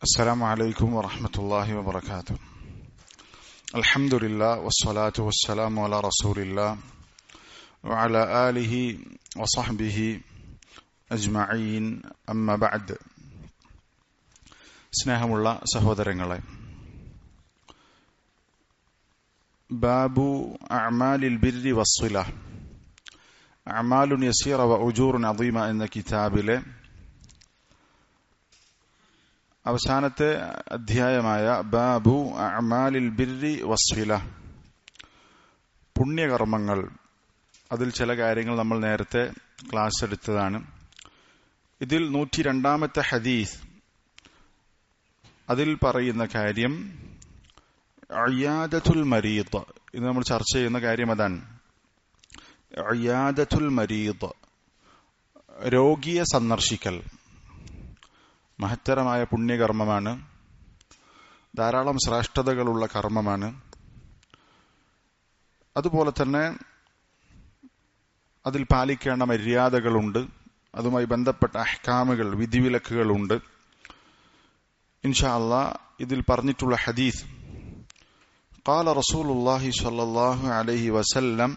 السلام عليكم ورحمة الله وبركاته. الحمد لله والصلاة والسلام على رسول الله وعلى آله وصحبه أجمعين أما بعد. സ്നേഹമുള്ള സഹോദരങ്ങളെ, ബാബു അഅ്മാലിൽ ബിർരി വസ്സില അഅ്മാലുൻ യസീറ വഉജൂറുൻ അദീമ എന്ന കിതാബിലെ അവസാനത്തെ അധ്യായമായ ബാബു അഅ്മാലിൽ ബിർരി വസ്സില, പുണ്യകർമ്മങ്ങൾ. അതിൽ ചില കാര്യങ്ങൾ നമ്മൾ നേരത്തെ ക്ലാസ് എടുത്തതാണ്. ഇതിൽ 102-ാമത്തെ ഹദീസ്, അതിൽ പറയുന്ന കാര്യം ഇയാദത്തുൽ മരീദ്. ഇത് നമ്മൾ ചർച്ച ചെയ്യുന്ന കാര്യം അതാണ്. ഇയാദത്തുൽ മരീദ്, രോഗിയെ സന്ദർശിക്കൽ മഹത്തരമായ പുണ്യകർമ്മമാണ്. ധാരാളം ശ്രേഷ്ഠതകളുള്ള കർമ്മമാണ്. അതുപോലെ തന്നെ അതിൽ പാലിക്കേണ്ട മര്യാദകളുണ്ട്. അതുമായി ബന്ധപ്പെട്ട അഹ്കാമുകൾ, വിധിവിലക്കുകളുണ്ട്. ഇൻഷാ അല്ലാഹ് ഇതിൽ പറഞ്ഞിട്ടുള്ള ഹദീസ്, ഖാല റസൂലുള്ളാഹി സ്വല്ലല്ലാഹു അലൈഹി വസല്ലം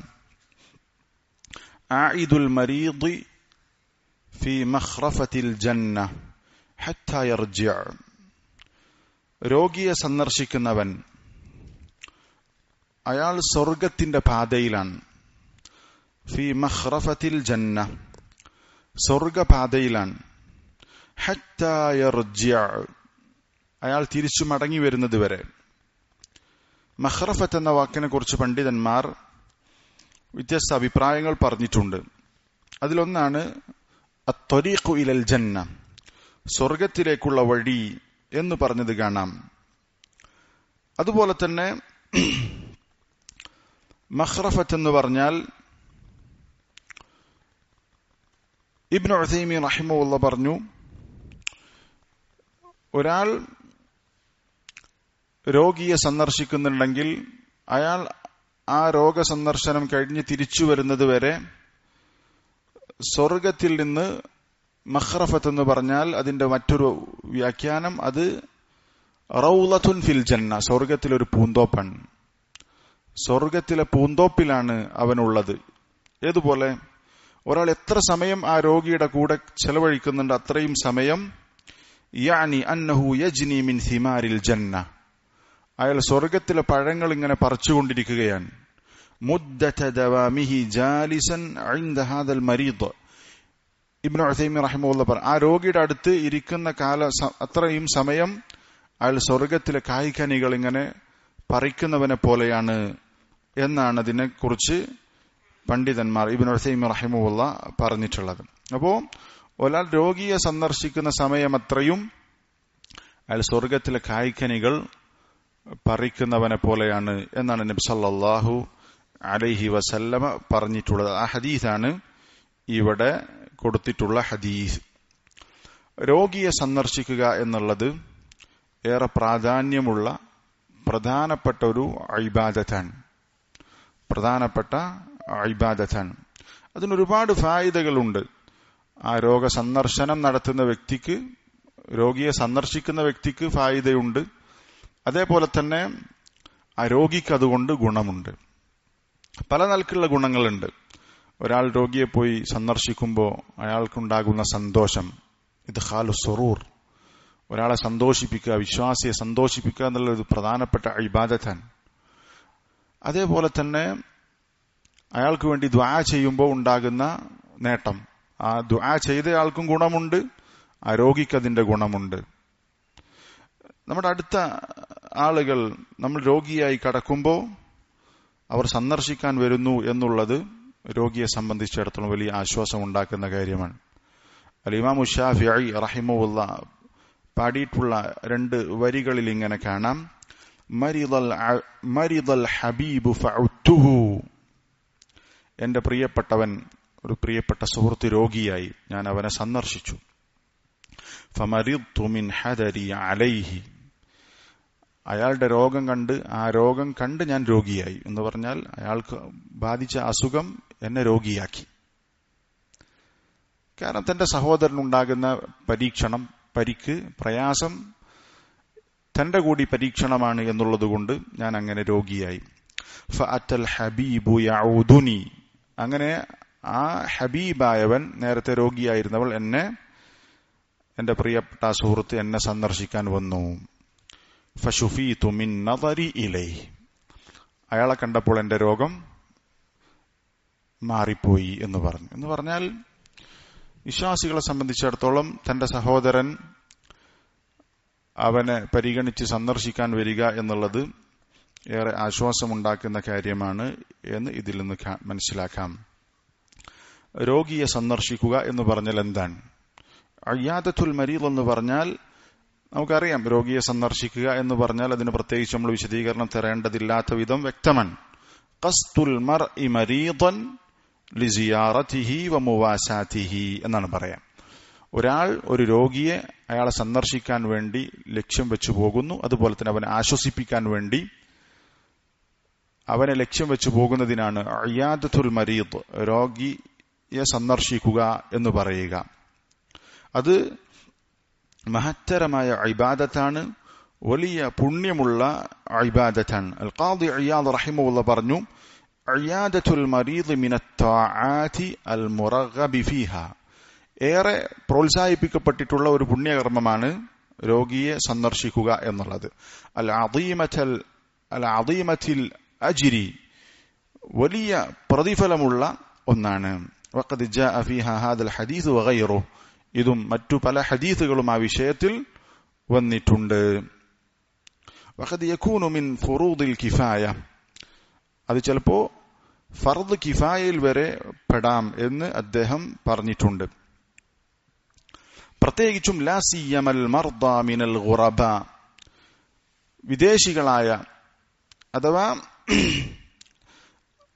ആഇദുൽ മരീദി ഫീ മഖ്റഫത്തിൽ ജന്ന ഹത്താ യർജിഅ. രോഗിയെ സന്ദർശിക്കുന്നവൻ അയാൾ സ്വർഗത്തിന്റെ പാതയിലാണ്. ഫീ മഖ്റഫത്തിൽ ജന്ന, സ്വർഗപാതയിലാണ്. ഹത്താ യർജിഅ, അയാൾ തിരിച്ചു മടങ്ങി വരുന്നത് വരെ. മഖ്റഫത്ത് എന്ന വാക്കിനെ കുറിച്ച് പണ്ഡിതന്മാർ വ്യത്യസ്ത അഭിപ്രായങ്ങൾ പറഞ്ഞിട്ടുണ്ട്. അതിലൊന്നാണ് അത്വരീഖു ഇലൽ ജന്ന, സ്വർഗത്തിലേക്കുള്ള വഴി എന്ന് പറഞ്ഞത് കാണാം. അതുപോലെ തന്നെ മഖ്റഫത്ത് എന്ന് പറഞ്ഞാൽ ഇബ്നു ഉസൈമീൻ റഹിമഹുല്ലാഹ് പറഞ്ഞു, ഒരാൾ രോഗിയെ സന്ദർശിക്കുന്നുണ്ടെങ്കിൽ അയാൾ ആ രോഗസന്ദർശനം കഴിഞ്ഞ് തിരിച്ചു വരുന്നത് വരെ സ്വർഗത്തിൽ നിന്ന്, മഖ്റഫത്ത് എന്ന് പറഞ്ഞാൽ അതിന്റെ മറ്റൊരു വ്യാഖ്യാനം, അത് റൗളത്തുൻ ഫിൽ ജന്ന, സ്വർഗത്തിലൊരു പൂന്തോപ്പാണ്. സ്വർഗത്തിലെ പൂന്തോപ്പിലാണ് അവനുള്ളത്. ഏതുപോലെ ഒരാൾ എത്ര സമയം ആ രോഗിയുടെ കൂടെ ചെലവഴിക്കുന്നുണ്ട് അത്രയും സമയം യാനി അന്നഹു യജ്നി മിൻ സിമാരിൽ ജന്ന, അയാൾ സ്വർഗത്തിലെ പഴങ്ങൾ ഇങ്ങനെ പറിച്ചുകൊണ്ടിരിക്കുകയാണ്. മുദ്ദത ദവാമിഹി ജാലിസൻ ഇൻദ ഹാദൽ മരീദ്. ഇബ്നു ഉസൈമീൻ റഹിമഹുല്ലാഹ് പറഞ്ഞു, ആ രോഗിയുടെ അടുത്ത് ഇരിക്കുന്ന അത്രയും സമയം അയാൾ സ്വർഗത്തിലെ കായ്കനികൾ ഇങ്ങനെ പറിക്കുന്നവനെ പോലെയാണ് എന്നാണ് അതിനെക്കുറിച്ച് പണ്ഡിതന്മാർ ഇബ്നു ഉസൈമീൻ റഹിമഹുല്ലാഹ് പറഞ്ഞിട്ടുള്ളത്. അപ്പോ ഒരാൾ രോഗിയെ സന്ദർശിക്കുന്ന സമയം അത്രയും അയാൾ സ്വർഗത്തിലെ കായ്കനികൾ പറിക്കുന്നവനെ പോലെയാണ് എന്നാണ് നബി സല്ലല്ലാഹു അലൈഹി വസല്ലമ പറഞ്ഞിട്ടുള്ളത്. ആ ഹദീസാണ് ഇവിടെ കൊടുത്തിട്ടുള്ള ഹദീസ്. രോഗിയെ സന്ദർശിക്കുക എന്നുള്ളത് ഏറെ പ്രാധാന്യമുള്ള പ്രധാനപ്പെട്ട ഒരു ഇബാദത്താണ്. അതിനൊരുപാട് ഫായിദകളുണ്ട്. ആ രോഗസന്ദർശനം നടത്തുന്ന വ്യക്തിക്ക്, രോഗിയെ സന്ദർശിക്കുന്ന വ്യക്തിക്ക് ഫായിദയുണ്ട്. അതേപോലെ തന്നെ ആ രോഗിക്ക് അതുകൊണ്ട് ഗുണമുണ്ട്. പല നിലക്കുള്ള ഗുണങ്ങളുണ്ട്. ഒരാൾ രോഗിയെ പോയി സന്ദർശിക്കുമ്പോൾ അയാൾക്കുണ്ടാകുന്ന സന്തോഷം, ഇത് ഖാലു സുറൂർ, ഒരാളെ സന്തോഷിപ്പിക്കുക, വിശ്വാസിയെ സന്തോഷിപ്പിക്കുക എന്നുള്ളത് പ്രധാനപ്പെട്ട ഇബാദത്താണ്. അതേപോലെ തന്നെ അയാൾക്ക് വേണ്ടി ദുആ ചെയ്യുമ്പോൾ ഉണ്ടാകുന്ന നേട്ടം, ആ ദുആ ചെയ്തയാൾക്കും ഗുണമുണ്ട്, ആ രോഗിക്ക് അതിന്റെ ഗുണമുണ്ട്. നമ്മുടെ അടുത്ത ആളുകൾ നമ്മൾ രോഗിയായി കിടക്കുമ്പോൾ അവർ സന്ദർശിക്കാൻ വരുന്നു എന്നുള്ളത് രോഗിയെ സംബന്ധിച്ചിടത്തോളം വലിയ ആശ്വാസം ഉണ്ടാക്കുന്ന കാര്യമാണ്. ഇമാം ശാഫിഈ റഹിമഹുല്ലാഹ് പാടിയിട്ടുള്ള 2 വരികളിൽ ഇങ്ങനെ കാണാം, മരിദൽ ഹബീബു ഫഉത്തുഹു, എന്റെ പ്രിയപ്പെട്ടവൻ, ഒരു പ്രിയപ്പെട്ട സുഹൃത്ത് രോഗിയായി, ഞാൻ അവനെ സന്ദർശിച്ചു. ഫമരിദ്തു മിൻ ഹദരി അലൈഹി, അയാളുടെ രോഗം കണ്ട് ഞാൻ രോഗിയായി എന്ന് പറഞ്ഞാൽ അയാൾക്ക് ബാധിച്ച അസുഖം എന്നെ രോഗിയാക്കി. കാരണം തന്റെ സഹോദരനുണ്ടാകുന്ന പരീക്ഷണം, പരിക്ക്, പ്രയാസം തന്റെ കൂടി പരീക്ഷണമാണ് എന്നുള്ളതുകൊണ്ട് ഞാൻ അങ്ങനെ രോഗിയായി. ഫഅത്തൽ ഹബീബു യഊദുനി, അങ്ങനെ ആ ഹബീബായവൻ, നേരത്തെ രോഗിയായിരുന്നവൾ, എന്റെ പ്രിയപ്പെട്ട സുഹൃത്ത് എന്നെ സന്ദർശിക്കാൻ വന്നു. ഫശുഫീതു മിൻ നദരി ഇലൈഹി, അയാളെ കണ്ടപ്പോൾ എന്റെ രോഗം മാറിപ്പോയി എന്ന് പറഞ്ഞു. എന്ന് പറഞ്ഞാൽ വിശ്വാസികളെ സംബന്ധിച്ചിടത്തോളം തന്റെ സഹോദരൻ അവനെ പരിഗണിച്ച് സന്ദർശിക്കാൻ വരിക എന്നുള്ളത് ഏറെ ആശ്വാസമുണ്ടാക്കുന്ന കാര്യമാണ് എന്ന് ഇതിൽ നിന്ന് മനസ്സിലാക്കാം. രോഗിയെ സന്ദർശിക്കുക എന്ന് പറഞ്ഞാൽ എന്താണ്? അയ്യാദത്തുൽ മരീദ് എന്ന് പറഞ്ഞാൽ നമുക്കറിയാം, രോഗിയെ സന്ദർശിക്കുക എന്ന് പറഞ്ഞാൽ അതിന് പ്രത്യേകിച്ച് നമ്മൾ വിശദീകരണം തരേണ്ടതില്ലാത്ത വിധം വ്യക്തമാണ്. ഖസ്തുൽ മർഇ മരീദൻ ലിസിയാറതിഹി വമുവാസാതിഹി എന്നാണ് പറയാം. ഒരാൾ ഒരു രോഗിയെ അയാളെ സന്ദർശിക്കാൻ വേണ്ടി ലക്ഷ്യം വെച്ചു പോകുന്നു, അതുപോലെ തന്നെ അവനെ ആശ്വസിപ്പിക്കാൻ വേണ്ടി അവനെ ലക്ഷ്യം വെച്ചു പോകുന്നതിനാണ് അയ്യാദത്തുൽ മരീദ്, രോഗിയെ സന്ദർശിക്കുക എന്ന് പറയുക. അത് മഹത്തരമായ ഇബാദത്താണ്, വലിയ പുണ്യമുള്ള ഇബാദത്താണ്. അൽ ഖാദി ഇയാദ് റഹിമഹുല്ലാഹ് പറഞ്ഞു, ഇയാദത്തുൽ മരീദ് മിനത്ത് തആഅതി അൽ മുറഗ്ഗബി ഫീഹാ, ഏറെ പ്രോത്സാഹിപ്പിക്കപ്പെട്ടിട്ടുള്ള ഒരു പുണ്യകർമ്മമാണ് രോഗിയെ സന്ദർശിക്കുക എന്നുള്ളത്. അൽ അദീമത്തിൽ അജ്രി, വലിയ പ്രതിഫലമുള്ള ഒന്നാണ്. വഖദ് ജാഅ ഫീഹാ ഹാദൽ ഹദീസ് വഗൈറുഹു, ഇതും മറ്റു പല ഹദീസുകളും ആ വിഷയത്തിൽ വന്നിട്ടുണ്ട്. വഖദ് യകൂനു മിൻ ഫുറൂദിൽ കിഫായ, അത് ചിലപ്പോ ഫർദ് കിഫായയിൽ വരെ പെടാം എന്ന് അദ്ദേഹം പറഞ്ഞിട്ടുണ്ട്. പ്രത്യേകിച്ചും ലാ സിയമൽ മർദ മിനൽ ഗുറബ, വിദേശികളായ അഥവാ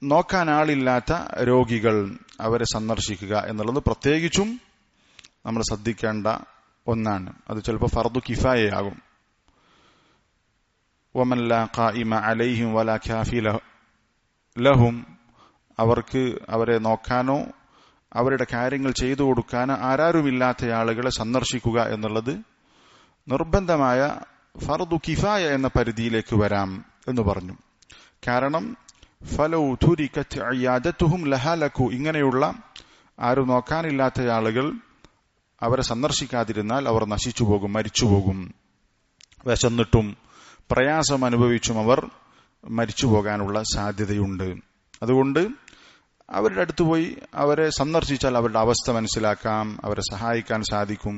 നോക്കാൻ ആളില്ലാത്ത രോഗികൾ, അവരെ സന്ദർശിക്കുക എന്നുള്ളത് പ്രത്യേകിച്ചും നമ്മൾ ശ്രദ്ധിക്കേണ്ട ഒന്നാണ്. അത് ചിലപ്പോൾ ഫർദു കിഫായയാകും. വമൻ ലാ ഖായിമ അലൈഹിം വലാ കാഫി ലഹും, അവരെ നോക്കാനോ അവരുടെ കാര്യങ്ങൾ ചെയ്തു കൊടുക്കാനോ ആരാരുമില്ലാത്ത ആളുകളെ സന്ദർശിക്കുക എന്നുള്ളത് നിർബന്ധമായ ഫർദു കിഫായ എന്ന പരിധിയിലേക്ക് വരാം എന്ന് പറഞ്ഞു. കാരണം ഫലൗ തുരികത് ഇയാദത്തുഹും ലഹലകു, ഇങ്ങനെയുള്ള ആരും നോക്കാനില്ലാത്ത ആളുകൾ അവരെ സന്ദർശിക്കാതിരുന്നാൽ അവർ നശിച്ചുപോകും, മരിച്ചുപോകും. വിശന്നിട്ടും പ്രയാസം അനുഭവിച്ചും അവർ മരിച്ചു പോകാനുള്ള സാധ്യതയുണ്ട്. അതുകൊണ്ട് അവരുടെ അടുത്ത് പോയി അവരെ സന്ദർശിച്ചാൽ അവരുടെ അവസ്ഥ മനസ്സിലാക്കാം, അവരെ സഹായിക്കാൻ സാധിക്കും,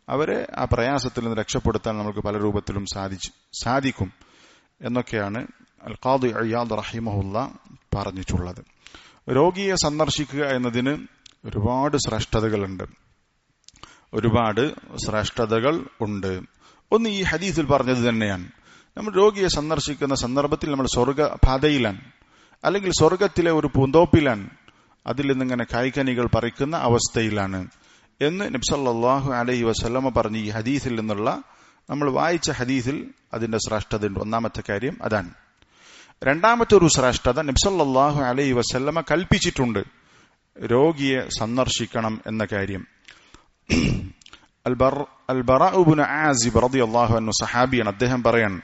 അവരെ ആ പ്രയാസത്തിൽ നിന്ന് രക്ഷപ്പെടുത്താൻ നമുക്ക് പല രൂപത്തിലും സാധിക്കും എന്നൊക്കെയാണ് അൽ ഖാദി ഇയാദ് റഹിമഹുല്ലാഹ് പറഞ്ഞിട്ടുള്ളത്. രോഗിയെ സന്ദർശിക്കുക എന്നതിന് ഒരുപാട് ശ്രേഷ്ഠതകൾ ഉണ്ട്. ഒന്ന് ഈ ഹദീസിൽ പറഞ്ഞത് തന്നെയാണ്. നമ്മൾ രോഗിയെ സന്ദർശിക്കുന്ന സന്ദർഭത്തിൽ നമ്മൾ സ്വർഗപാതയിലാണ്, അല്ലെങ്കിൽ സ്വർഗത്തിലെ ഒരു പൂന്തോപ്പിലാണ്, അതിൽ നിന്നിങ്ങനെ കായ്കനികൾ പറിക്കുന്ന അവസ്ഥയിലാണ് എന്ന് നബി സല്ലല്ലാഹു അലൈഹി വസല്ലമ പറഞ്ഞ ഈ ഹദീസിൽ നിന്നുള്ള നമ്മൾ വായിച്ച ഹദീസിൽ അതിന്റെ ശ്രേഷ്ഠതയുണ്ട്. ഒന്നാമത്തെ കാര്യം അതാണ്. രണ്ടാമത്തെ ഒരു ശ്രേഷ്ഠത, നബി സല്ലല്ലാഹു അലൈഹി വസല്ലമ കൽപ്പിച്ചിട്ടുണ്ട് രോഗിയെ സന്ദർശിക്കണം എന്ന കാര്യം. അൽബറാ ഇബ്നു ആസിബ് റളിയല്ലാഹു അൻഹു സഹാബിയാണ്. അദ്ദേഹം പറയാണ്,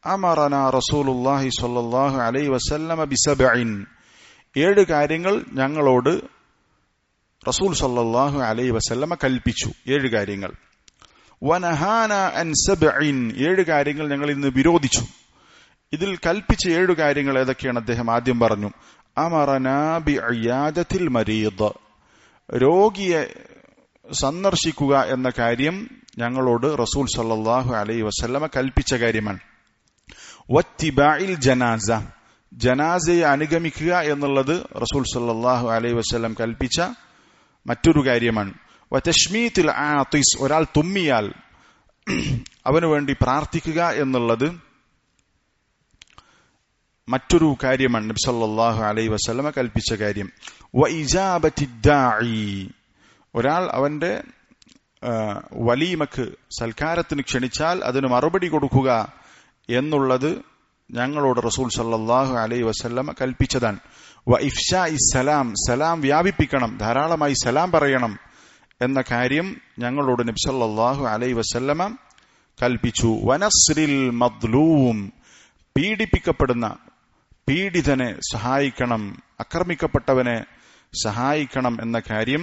അമറനാ റസൂലുള്ളാഹി സ്വല്ലല്ലാഹു അലൈഹി വസല്ലമ ബിസബഇൻ, 7 കാര്യങ്ങൾ ഞങ്ങളോട് റസൂൽ സ്വല്ലല്ലാഹു അലൈഹി വസല്ലമ കൽപ്പിച്ചു. 7 കാര്യങ്ങൾ. വനഹാന അൻ സബഇൻ, 7 കാര്യങ്ങൾ ഞങ്ങൾ ഇന്ന് വിരോധിച്ചു. ഇതിൽ കൽപ്പിച്ച 7 കാര്യങ്ങൾ ഏതൊക്കെയാണ് അദ്ദേഹം ആദ്യം പറഞ്ഞു. അമറനാ ബിഇയാദത്തിൽ മരീദ്, രോഗിയെ സന്ദർശിക്കുക എന്ന കാര്യം ഞങ്ങളോട് റസൂൽ സല്ലല്ലാഹു അലൈഹി വസല്ലമ കൽപ്പിച്ച കാര്യമാണ്. വത്തിബാഇൽ ജനാസ, ജനാസയെ അനുഗമിക്കുക എന്നുള്ളത് റസൂൽ സല്ലല്ലാഹു അലൈഹി വസല്ലം കൽപ്പിച്ച മറ്റൊരു കാര്യമാണ്. വതശ്മീത്തിൽ ആതിസ്, ഒരാൾ തുമ്മിയാൽ അവനു വേണ്ടി പ്രാർത്ഥിക്കുക എന്നുള്ളത് മറ്റൊരു കാര്യമാണ് നബി സല്ലല്ലാഹു അലൈഹി വസല്ലമ കൽപ്പിച്ച കാര്യം. വഇജാബത്തിദ്ദാഇ, ഒരാൾ അവന്റെ വലീമക്ക് സൽക്കാരത്തിന് ക്ഷണിച്ചാൽ അതിന് മറുപടി കൊടുക്കുക എന്നുള്ളത് ഞങ്ങളോട് റസൂൽ സല്ലല്ലാഹു അലൈഹി വസല്ലമ കൽപ്പിച്ചതാണ്. വഇഫ്ശാഇ സലാം, സലാം വ്യാപിപ്പിക്കണം, ധാരാളമായി സലാം പറയണം എന്ന കാര്യം ഞങ്ങളോട് നബി സല്ലല്ലാഹു അലൈഹി വസല്ലമ കൽപ്പിച്ചു. വനസ്രിൽ മദ്ലൂം, പീഡിപ്പിക്കപ്പെടുന്ന പീഡിതനെ സഹായിക്കണം, ആക്രമിക്കപ്പെട്ടവനെ സഹായിക്കണം എന്ന കാര്യം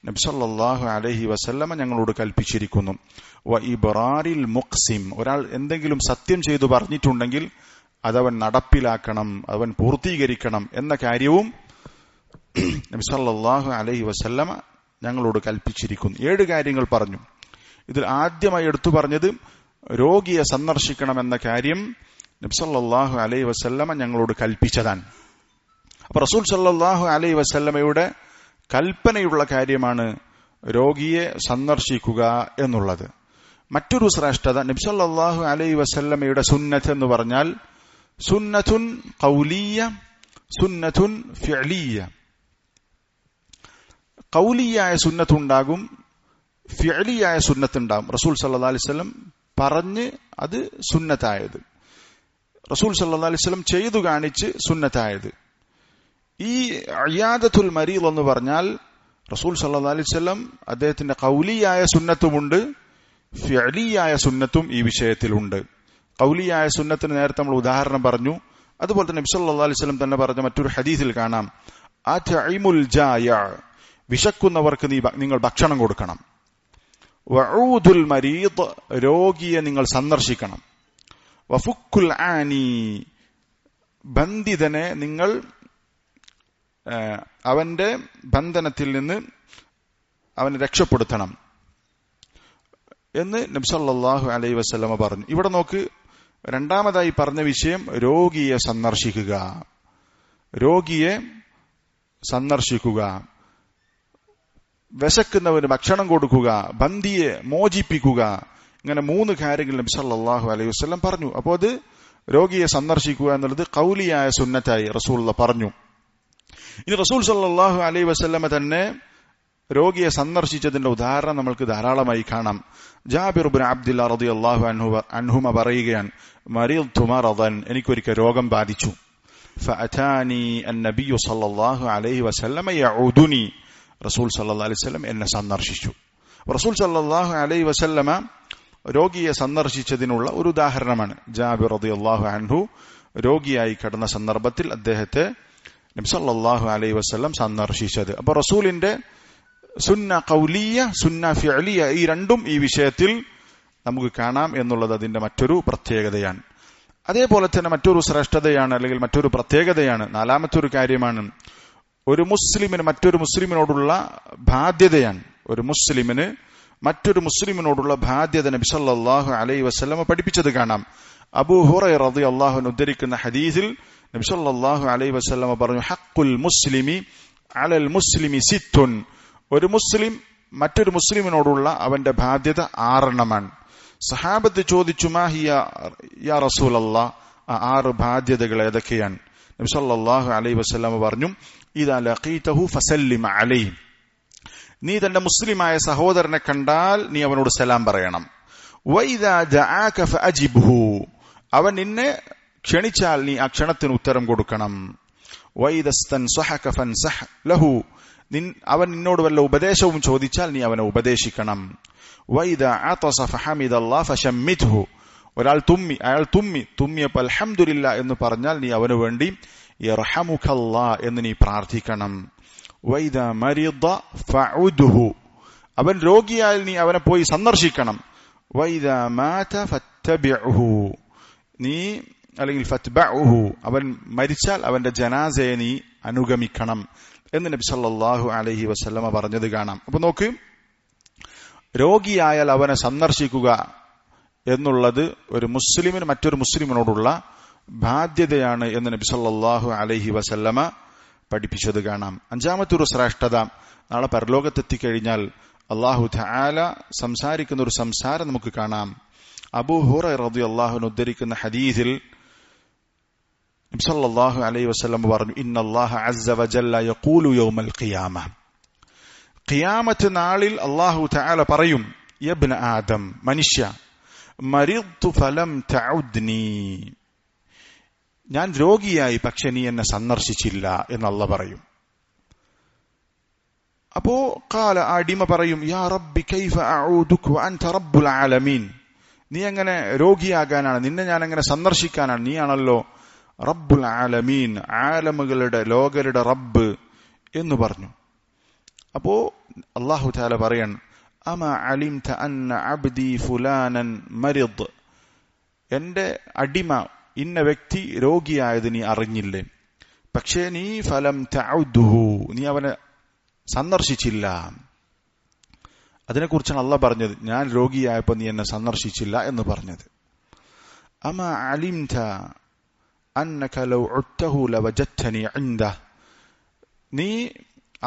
നബി സല്ലല്ലാഹു അലൈഹി വസല്ലമ ഞങ്ങളോട് കൽപ്പിച്ചിരിക്കുന്നു. വ ഇബ്റാരിൽ മുഖ്സിം, ഒരാൾ എന്തെങ്കിലും സത്യം ചെയ്തു പറഞ്ഞിട്ടുണ്ടെങ്കിൽ അതവൻ നടപ്പിലാക്കണം, അവൻ പൂർത്തീകരിക്കണം എന്ന കാര്യവും നബി സല്ലല്ലാഹു അലൈഹി വസല്ലമ ഞങ്ങളോട് കൽപ്പിച്ചിരിക്കുന്നു. 7 കാര്യങ്ങൾ പറഞ്ഞു. ഇതിൽ ആദ്യമായി എടുത്തു പറഞ്ഞത് രോഗിയെ സന്ദർശിക്കണം എന്ന കാര്യം നബി സല്ലല്ലാഹു അലൈഹി വസല്ലമ ഞങ്ങളോട് കൽപ്പിച്ചതാണ്. അപ്പൊ റസൂൽ സല്ലല്ലാഹു അലൈഹി വസല്ലമയുടെ കൽപ്പനയുള്ള കാര്യമാണ് രോഗിയെ സന്ദർശിക്കുക എന്നുള്ളത്. മറ്റൊരു ശ്രേഷ്ഠത, നബി സല്ലല്ലാഹു അലൈഹി വസല്ലമയുടെ സുന്നത്ത് എന്ന് പറഞ്ഞാൽ സുന്നത്തുൻ ഖൗലിയ, സുന്നത്തുൻ ഫിഅലിയ. ഖൗലിയായ സുന്നത്തുണ്ടാകും, ഫിഅലിയായ സുന്നത്തുണ്ടാകും. റസൂൽ സല്ലല്ലാഹു അലൈഹി വസല്ലം പറഞ്ഞ് അത് സുന്നത്തായത്, റസൂൽ സല്ലല്ലാഹു അലൈഹി വസല്ലം ചെയ്തു കാണിച്ച് സുന്നത്തായത്. ഈ ഇയാദത്തുൽ മരീദ് എന്ന് പറഞ്ഞാൽ റസൂൽ സല്ലല്ലാഹു അലൈഹി വസല്ലം അദ്ദേഹത്തിന്റെ ഖൗലിയായ സുന്നത്തുമുണ്ട്, ഫിഅലിയായ സുന്നത്തും ഈ വിഷയത്തിലുണ്ട്. ഖൗലിയായ സുന്നത്തിന് നേരത്തെ നമ്മൾ ഉദാഹരണം പറഞ്ഞു. അതുപോലെ തന്നെ നബി സല്ലല്ലാഹു അലൈഹി വസല്ലം തന്നെ പറഞ്ഞ മറ്റൊരു ഹദീസിൽ കാണാം, അത്ഇമുൽ ജായ, വിശക്കുന്നവർക്ക് നിങ്ങൾ ഭക്ഷണം കൊടുക്കണം. വഊദുൽ മരീദ്, രോഗിയെ നിങ്ങൾ സന്ദർശിക്കണം. വഫുക്കുൽ ആനി, ബന്ധിതനെ നിങ്ങൾ അവന്റെ ബന്ധനത്തിൽ നിന്ന് അവനെ രക്ഷപ്പെടുത്തണം എന്ന് നബി സല്ലല്ലാഹു അലൈഹി വസല്ലമ പറഞ്ഞു. ഇവിടെ നോക്ക്, രണ്ടാമതായി പറഞ്ഞ വിഷയം രോഗിയെ സന്ദർശിക്കുക, രോഗിയെ സന്ദർശിക്കുക, വിശക്കുന്നവന് ഭക്ഷണം കൊടുക്കുക, ബന്ധിയെ മോചിപ്പിക്കുക. ഇങ്ങനെ 3 കാര്യങ്ങൾ നബി സല്ലല്ലാഹു അലൈഹി വസല്ലം പറഞ്ഞു. അപ്പോൾ അത് രോഗിയെ സന്ദർശിക്കുക എന്നുള്ളത് ഖൗലിയായ സുന്നത്തായി റസൂലുള്ളാഹി പറഞ്ഞു. ഇനി റസൂൽ സല്ലല്ലാഹു അലൈഹി വസല്ലമ തന്നെ രോഗിയെ സന്ദർശിച്ചതിന്റെ ഉദാഹരണം നമ്മൾക്ക് ധാരാളമായി കാണാം. ജാബിർ ഇബ്നു അബ്ദുല്ലാഹ് റളിയല്ലാഹു അൻഹുമ പറയുകയാണ്, മരീദ്തു മറദൻ, എനിക്കൊരിക്കൽ രോഗം ബാധിച്ചു. ഫഅതാനി അന്നബിയ്യു സല്ലല്ലാഹു അലൈഹി വസല്ലമ യഊദുനി, റസൂൽ സല്ലല്ലാഹു അലൈഹി വസല്ലം എന്നെ സന്ദർശിച്ചു. റസൂൽ സല്ലല്ലാഹു അലൈഹി വസല്ലമ രോഗിയെ സന്ദർശിച്ചതിനുള്ള ഒരു ഉദാഹരണമാണ് ജാബിർ റളിയല്ലാഹു അൻഹു രോഗിയായി കിടന്ന സന്ദർഭത്തിൽ അദ്ദേഹത്തെ നബി സല്ലല്ലാഹു അലൈഹി വസല്ലം സന്ദർശിച്ചത്. അപ്പൊ റസൂലിന്റെ സുന്ന ഖൗലിയ, സുന്ന ഫിഅലിയ, ഈ രണ്ടും ഈ വിഷയത്തിൽ നമുക്ക് കാണാം എന്നുള്ളത് അതിന്റെ മറ്റൊരു പ്രത്യേകതയാണ്. അതേപോലെ തന്നെ മറ്റൊരു ശ്രേഷ്ഠതയാണ്, അല്ലെങ്കിൽ മറ്റൊരു പ്രത്യേകതയാണ്, 4മത്തെ കാര്യമാണ് ഒരു മുസ്ലിമിന് മറ്റൊരു മുസ്ലിമിനോടുള്ള ബാധ്യതയാണ്. ഒരു മുസ്ലിമിന് മറ്റൊരു മുസ്ലിമിനോടുള്ള ബാധ്യത നബി സല്ലല്ലാഹു അലൈഹി വസല്ലമ പഠിപ്പിച്ചത് കാണാം. അബൂ ഹുറൈറ റളിയല്ലാഹു അൻഹു ഉദ്ധരിക്കുന്ന ഹദീസിൽ നബി സല്ലല്ലാഹു അലൈഹി വസല്ലമ പറഞ്ഞു, ഹഖ്ഖുൽ മുസ്ലിമി അലൽ മുസ്ലിമി സിത്തുൻ, ഒരു മുസ്ലിം മറ്റൊരു മുസ്ലിമിനോടുള്ള അവന്റെ ബാധ്യത 6 സഹാബത്ത് ചോദിച്ചു, മാ ഹിയ യാ റസൂലല്ലാഹ്, 6 ബാധ്യതകൾ ഏതൊക്കെയാണ്? നബി സല്ലല്ലാഹു അലൈഹി വസല്ലമ പറഞ്ഞു, ഇദാ ലഖീതഹു ഫസല്ലിം അലൈഹി, നീ തന്റെ മുസ്ലിമായ സഹോദരനെ കണ്ടാൽ നീ അവനോട് സലാം പറയണം. വഇദാ ദഅാക ഫഅജിബ്ഹു, അവൻ നിന്നെ ക്ഷണിച്ചാൽ നീ ആ ക്ഷണത്തിന് ഉത്തരം കൊടുക്കണം. വഇദസ്തൻസഹക ഫൻസഹ് ലഹു, അവൻ നിന്നോട് വല്ല ഉപദേശവും ചോദിച്ചാൽ നീ അവനെ ഉപദേശിക്കണം. വഇദാ അതസ ഫഹമിദല്ലാഹ് ഫശമ്മിത്ഹു, ഒരാൾ അയാൾ തുമ്മിയപ്പോൾ അൽഹംദുലില്ലാഹ് എന്ന് പറഞ്ഞാൽ നീ അവനു വേണ്ടി യർഹമുകല്ലാഹ് എന്ന് നീ പ്രാർത്ഥിക്കണം. വഇദാ മരിദ ഫഉദ്ഹു, അവൻ രോഗിയായാൽ നീ അവനെ പോയി സന്ദർശിക്കണം. വഇദാ മാത ഫത്തബിഉഹു, നീ അല്ലെങ്കിൽ ഫത്ബഉഹു, അവൻ മരിച്ചാൽ അവന്റെ ജനാസയെ നീ അനുഗമിക്കണം എന്ന് നബി സല്ലല്ലാഹു അലൈഹി വസല്ലമ പറഞ്ഞത് കാണാം. അപ്പൊ നോക്ക്, രോഗിയായാൽ അവനെ സന്ദർശിക്കുക എന്നുള്ളത് ഒരു മുസ്ലിമിന് മറ്റൊരു മുസ്ലിമിനോടുള്ള ബാധ്യതയാണ് എന്ന് നബി സല്ലല്ലാഹു അലൈഹി വസല്ലമ പഠിപ്പിച്ചത് കാണാം. 5മത്തെ ശ്രേഷ്ഠത, നാളെ പരലോകത്തെത്തിക്കഴിഞ്ഞാൽ അല്ലാഹു തആല സംസാരിക്കുന്ന ഒരു സംസാരം നമുക്ക് കാണാം. അബൂ ഹുറൈറ റളിയല്ലാഹു അൻഹു ഉദ്ധരിക്കുന്ന ഹദീസിൽ നബി സല്ലല്ലാഹു അലൈഹി വസല്ലം പറഞ്ഞു, ഇന്നല്ലാഹ അസ്സ വജല്ല യഖൂലു യൗമൽ ഖിയാമ, ഖിയാമത്ത് നാളിൽ അല്ലാഹു തആല പറയും, യബ്ന ആദം, മനുഷ്യ, മരിദ്തു ഫലം തഉദ്നി, ഞാൻ രോഗിയായി പക്ഷെ നീ എന്നെ സന്ദർശിച്ചില്ല എന്ന് അല്ലാഹു പറയും. അപ്പോ ഖാല, അടിമ പറയും, യാ റബ്ബി കൈഫ അഊദുക വഅൻത റബ്ബുൽ ആലമീൻ, നീ എങ്ങനെ രോഗിയാകാനാണ്? നിന്നെ ഞാൻ എങ്ങനെ സന്ദർശിക്കാനാണ്? നീയാണല്ലോ റബ്ബുൽ ആലമീൻ, ആലമുകളുടെ ലോകരുടെ റബ്ബ് എന്ന് പറഞ്ഞു. അപ്പോ അല്ലാഹു തആല പറയാണ്, അമ അലിംത അന്ന അബ്ദി ഫുലാനൻ മരിദ്, എന്റെ അടിമ ഇന്ന വ്യക്തി രോഗിയായത് നീ അറിഞ്ഞില്ലേ? പക്ഷേ നീ ഫലം തഅഉദ്ഹു, നീ അവനെ സന്ദർശിച്ചില്ല. അതിനെക്കുറിച്ചാണ് അല്ലാഹ് പറഞ്ഞത്, ഞാൻ രോഗിയായപ്പോൾ നീ എന്നെ സന്ദർശിച്ചില്ല എന്ന് പറഞ്ഞത്. അമ അലിംത അന്നക ലൗ ഉത്തഹു ലവജദ്തനി ഇൻദഹ്, നീ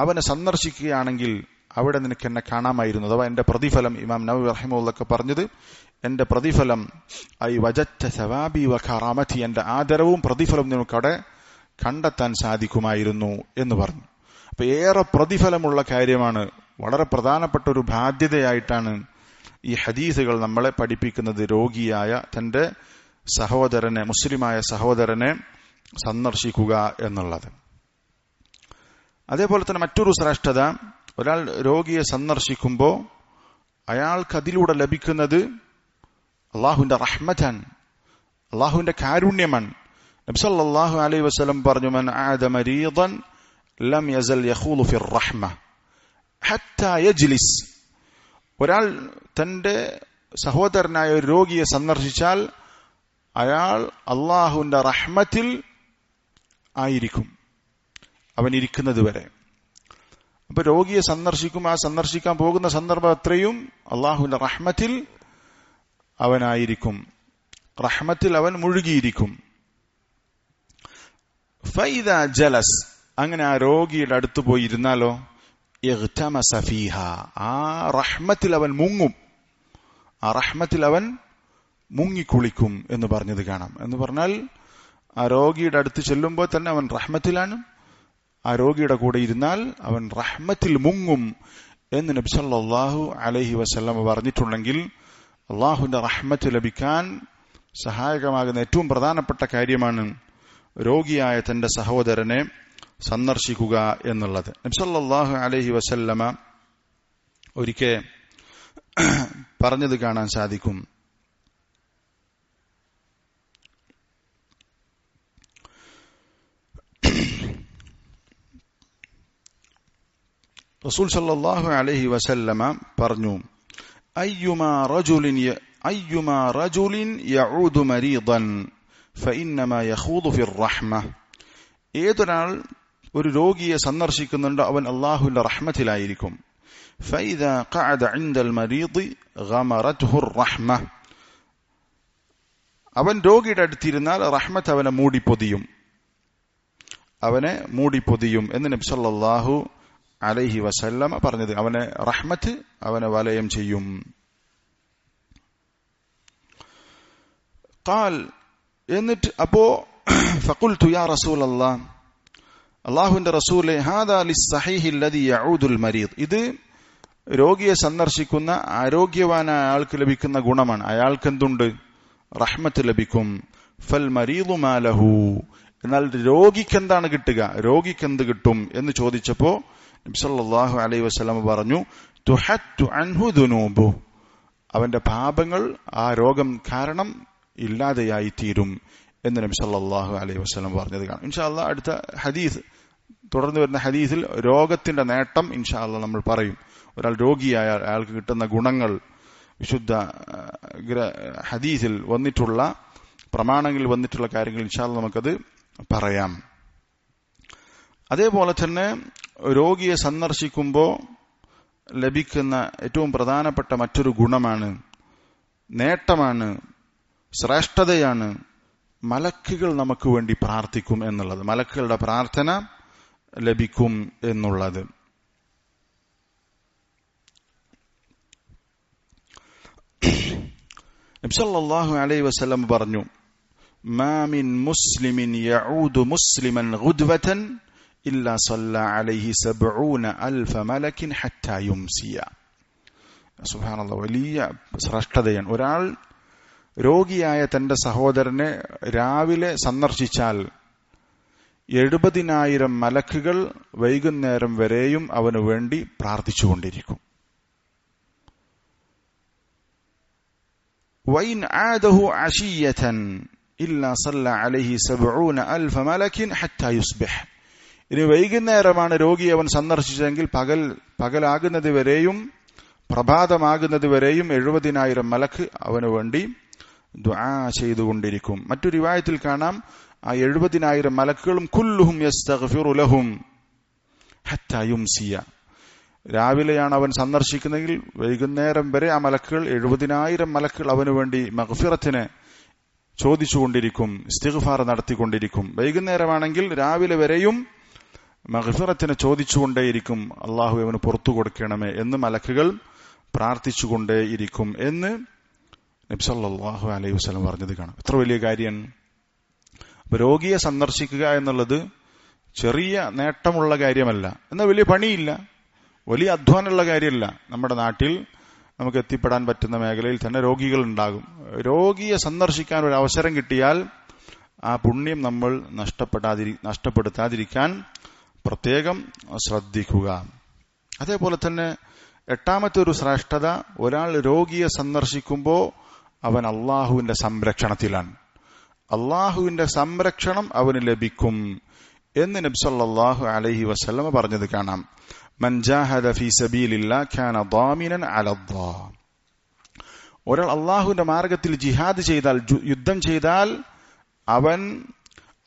അവനെ സന്ദർശിക്കുകയാണെങ്കിൽ അവിടെ നിനക്ക് എന്നെ കാണാമായിരുന്നു. അഥവാ എന്റെ പ്രതിഫലം, ഇമാം നവവി റഹിമഹുള്ളാഹ് പറഞ്ഞത്, എന്റെ പ്രതിഫലം ഐ വജദ്ത സവാബി വ കറാമതി, എന്റെ ആദരവും പ്രതിഫലവും നിനക്കവിടെ കണ്ടെത്താൻ സാധിക്കുമായിരുന്നു എന്ന് പറഞ്ഞു. അപ്പൊ ഏറെ പ്രതിഫലമുള്ള കാര്യമാണ്, വളരെ പ്രധാനപ്പെട്ട ഒരു ബാധ്യതയായിട്ടാണ് ഈ ഹദീസുകൾ നമ്മളെ പഠിപ്പിക്കുന്നത്, രോഗിയായ തന്റെ സഹോദരനെ, മുസ്ലിമായ സഹോദരനെ സന്ദർശിക്കുക എന്നുള്ളത്. അതേപോലെ തന്നെ മറ്റൊരു ശ്രേഷ്ഠത, ഒരാൾ രോഗിയെ സന്ദർശിക്കുമ്പോൾ അയാൾക്ക് അതിലൂടെ ലഭിക്കുന്നത് അള്ളാഹുവിന്റെ റഹ്മത്താണ്, അള്ളാഹുവിന്റെ കാരുണ്യമാണ്. നബി സല്ലല്ലാഹു അലൈഹി വസല്ലം പറഞ്ഞു, മൻ ആദ മരീദൻ ലം യസൽ യഖൂലു ഫിർ റഹ്മ ഹത്താ യജ്ലിസ്, ഒരാൾ തന്റെ സഹോദരനായ ഒരു രോഗിയെ സന്ദർശിച്ചാൽ അയാൾ അള്ളാഹുവിന്റെ റഹ്മത്തിൽ ആയിരിക്കും അവൻ ഇരിക്കുന്നത് വരെ. അപ്പൊ രോഗിയെ സന്ദർശിക്കും, ആ സന്ദർശിക്കാൻ പോകുന്ന സന്ദർഭം അത്രയും അള്ളാഹുവിന്റെ റഹ്മത്തിൽ അവനായിരിക്കും, റഹ്മത്തിൽ അവൻ മുഴുകിയിരിക്കും. ഫൈദ ജലസ്, അങ്ങനെ ആ രോഗിയുടെ അടുത്ത് പോയി ഇരുന്നാലോ, ഇഗ്തമസ ഫീഹ, ആ റഹ്മത്തിൽ അവൻ മുങ്ങും, ആ റഹ്മത്തിൽ അവൻ മുങ്ങിക്കുളിക്കും എന്ന് പറഞ്ഞത് കാണാം. എന്ന് പറഞ്ഞാൽ ആ രോഗിയുടെ അടുത്ത് ചെല്ലുമ്പോൾ തന്നെ അവൻ റഹ്മത്തിലാണ്, ആ രോഗിയുടെ കൂടെ ഇരുന്നാൽ അവൻ റഹ്മത്തിൽ മുങ്ങും എന്ന് നബി സല്ലല്ലാഹു അലൈഹി വസല്ലം പറഞ്ഞിട്ടുണ്ടെങ്കിൽ, അള്ളാഹുവിന്റെ റഹ്മത്ത് ലഭിക്കാൻ സഹായകമാകുന്ന ഏറ്റവും പ്രധാനപ്പെട്ട കാര്യമാണ് രോഗിയായ തന്റെ സഹോദരനെ സന്ദർശിക്കുക എന്നുള്ളത്. നബി സല്ലല്ലാഹു അലൈഹി വസല്ലമ ഒരിക്കൽ പറഞ്ഞത് കാണാൻ സാധിക്കും, റസൂൽ സല്ലല്ലാഹു അലൈഹി വസല്ലമ പറഞ്ഞു, അയ്യുമാ റജുലിൻ യഊദു മരീദൻ ഫഇന്നമാ യഖൂദു ഫിർ റഹ്മ, ഏതൊരാൾ ഒരു രോഗിയെ സന്ദർശിക്കുന്നുണ്ടോ അവൻ അല്ലാഹുവിന്റെ റഹ്മത്തിലായിരിക്കും. ഫഇദാ ഖഅദ ഇൻദൽ മരീദി ഗമറത്ഹു റഹ്മ, അവൻ രോഗിയുടെ അടുത്തിരുന്നാൽ റഹ്മത്ത് അവനെ മൂടിപ്പൊതിയും എന്ന് നബി സല്ലല്ലാഹു അലൈഹി വസല്ലമ പറഞ്ഞത്. അവനെ റഹ്മത്ത് അവനെ വലയം ചെയ്യും. ഖാൽ, എന്നിട്ട് അപ്പോ ഫഖുൽതു യാ റസൂലല്ലാഹ്, അല്ലാഹുവിന്റെ റസൂലേ, ഹാദാ ലിസ്സഹീഹി അല്ലദീ യഊദുൽ മരീദ്, ഇത് രോഗിയെ സന്ദർശിക്കുന്ന ആരോഗ്യവാനായ ആൾക്ക് ലഭിക്കുന്ന ഗുണമാണ്, അയാൾക്ക് എന്തുണ്ട്? റഹ്മത്ത് ലഭിക്കും. ഫൽ മരീദു മാലഹു, എന്നാൽ രോഗിക്ക് എന്താണ് കിട്ടുക? രോഗിക്ക് എന്ത് കിട്ടും എന്ന് ചോദിച്ചപ്പോ നബി സല്ലല്ലാഹു അലൈഹി വസല്ലം പറഞ്ഞു, തുഹത്തു അൻഹു ദുനൂബു, അവന്റെ പാപങ്ങൾ ആ രോഗം കാരണം ഇല്ലാതെയായി തീരും എന്ന് നബി സല്ലല്ലാഹു അലൈഹി വസല്ലം പറഞ്ഞത് കാണാം. ഇൻഷാ അല്ലാഹ് അടുത്ത ഹദീസ്, തുടർന്ന് വരുന്ന ഹദീസിൽ രോഗത്തിന്റെ നേട്ടം ഇൻഷാ അല്ലാഹ് നമ്മൾ പറയും. ഒരാൾ രോഗിയായ അയാൾക്ക് കിട്ടുന്ന ഗുണങ്ങൾ വിശുദ്ധ ഹദീസിൽ വന്നിട്ടുള്ള പ്രമാണങ്ങളിൽ വന്നിട്ടുള്ള കാര്യങ്ങൾ ഇൻഷാ അല്ലാഹ് നമുക്കത് പറയാം. അതേപോലെ തന്നെ രോഗിയെ സന്ദർശിക്കുമ്പോൾ ലഭിക്കുന്ന ഏറ്റവും പ്രധാനപ്പെട്ട മറ്റൊരു ഗുണമാണ്, നേട്ടമാണ്, ശ്രേഷ്ഠതയാണ്, മലക്കുകൾ നമുക്ക് വേണ്ടി പ്രാർത്ഥിക്കും എന്നുള്ളത്. മലക്കുകളുടെ പ്രാർത്ഥന ലഭിക്കും എന്നുള്ളത്. നബി സല്ലല്ലാഹു അലൈഹി വസല്ലം പറഞ്ഞു, മാ മിൻ മുസ്ലിമിൻ യഊദു മുസ്ലിമൻ ഗുദ്വതൻ ഇല്ലാ സല്ല അലൈഹി 70,000 മലക്കിൻ ഹത്താ യുംസിയ. സുബ്ഹാനല്ലാഹ്, വലിയ ശ്രേഷ്ഠതയാണ്. ഒരാൾ രോഗിയായ തന്റെ സഹോദരനെ രാവിലെ സന്ദർശിച്ചാൽ 70,000 മലക്കുകൾ വൈകുന്നേരം വരെയും അവന് വേണ്ടി പ്രാർത്ഥിച്ചുകൊണ്ടിരിക്കും. വഇൻ ആദഹു അശിയതൻ ഇല്ലാ സല്ല അലൈഹി 70,000 മലക്കിൻ ഹത്താ യുസ്ബിഹ്. ഇനി വൈകുന്നേരമാണ് രോഗി അവൻ സന്ദർശിച്ചതെങ്കിൽ പകലാകുന്നത് വരെയും പ്രഭാതമാകുന്നത് വരെയും 70,000 മലക്ക് അവന് വേണ്ടി ദുആ ചെയ്തുകൊണ്ടിരിക്കും. മറ്റൊരു റിവായത്തിൽ കാണാം, ആ 70,000 മലക്കുകളും കുല്ലുഹും യസ്തഗ്ഫിറു ലഹും ഹത്താ യുംസിയ. രാവിലെയാണ് അവൻ സന്ദർശിക്കുന്നതെങ്കിൽ വൈകുന്നേരം വരെ ആ മലക്കുകൾ 70,000 മലക്കുകൾ അവന് വേണ്ടി മഗ്ഫിറത്തിന് ചോദിച്ചുകൊണ്ടിരിക്കും, ഇസ്തിഗ്ഫാർ നടത്തിക്കൊണ്ടിരിക്കും. വൈകുന്നേരമാണെങ്കിൽ രാവിലെ വരെയും മഗ്ഫിറത്തിന് ചോദിച്ചുകൊണ്ടേയിരിക്കും, അള്ളാഹു അവന് പുറത്തു കൊടുക്കണമേ എന്ന് മലക്കുകൾ പ്രാർത്ഥിച്ചുകൊണ്ടേയിരിക്കും എന്ന് നബി സല്ലല്ലാഹു അലൈഹി വസല്ലം പറഞ്ഞത് കാണാം. എത്ര വലിയ കാര്യമാണ്. അപ്പൊ രോഗിയെ സന്ദർശിക്കുക എന്നുള്ളത് ചെറിയ നേട്ടമുള്ള കാര്യമല്ല, എന്നാൽ വലിയ പണിയില്ല, വലിയ അധ്വാനമുള്ള കാര്യമല്ല. നമ്മുടെ നാട്ടിൽ നമുക്ക് എത്തിപ്പെടാൻ പറ്റുന്ന മേഖലയിൽ തന്നെ രോഗികൾ ഉണ്ടാകും. രോഗിയെ സന്ദർശിക്കാൻ ഒരു അവസരം കിട്ടിയാൽ ആ പുണ്യം നമ്മൾ നഷ്ടപ്പെടുത്താതിരിക്കാൻ പ്രത്യേകം ശ്രദ്ധിക്കുക. അതേപോലെ തന്നെ 8ാമത്തെ ഒരു ശ്രേഷ്ഠത, ഒരാൾ രോഗിയെ സന്ദർശിക്കുമ്പോൾ അവൻ അള്ളാഹുവിന്റെ സംരക്ഷണത്തിലാണ്. അള്ളാഹുവിന്റെ സംരക്ഷണം അവന് ലഭിക്കും എന്ന് നബി സല്ലല്ലാഹു അലൈഹി വസല്ലം പറഞ്ഞത് കാണാം. മൻ ജാഹദ ഫീ സബീലില്ലാഹി കാന ളാമിനൻ അലല്ലാഹ്. ഒരാൾ അള്ളാഹുവിന്റെ മാർഗത്തിൽ ജിഹാദ് ചെയ്താൽ, യുദ്ധം ചെയ്താൽ, അവൻ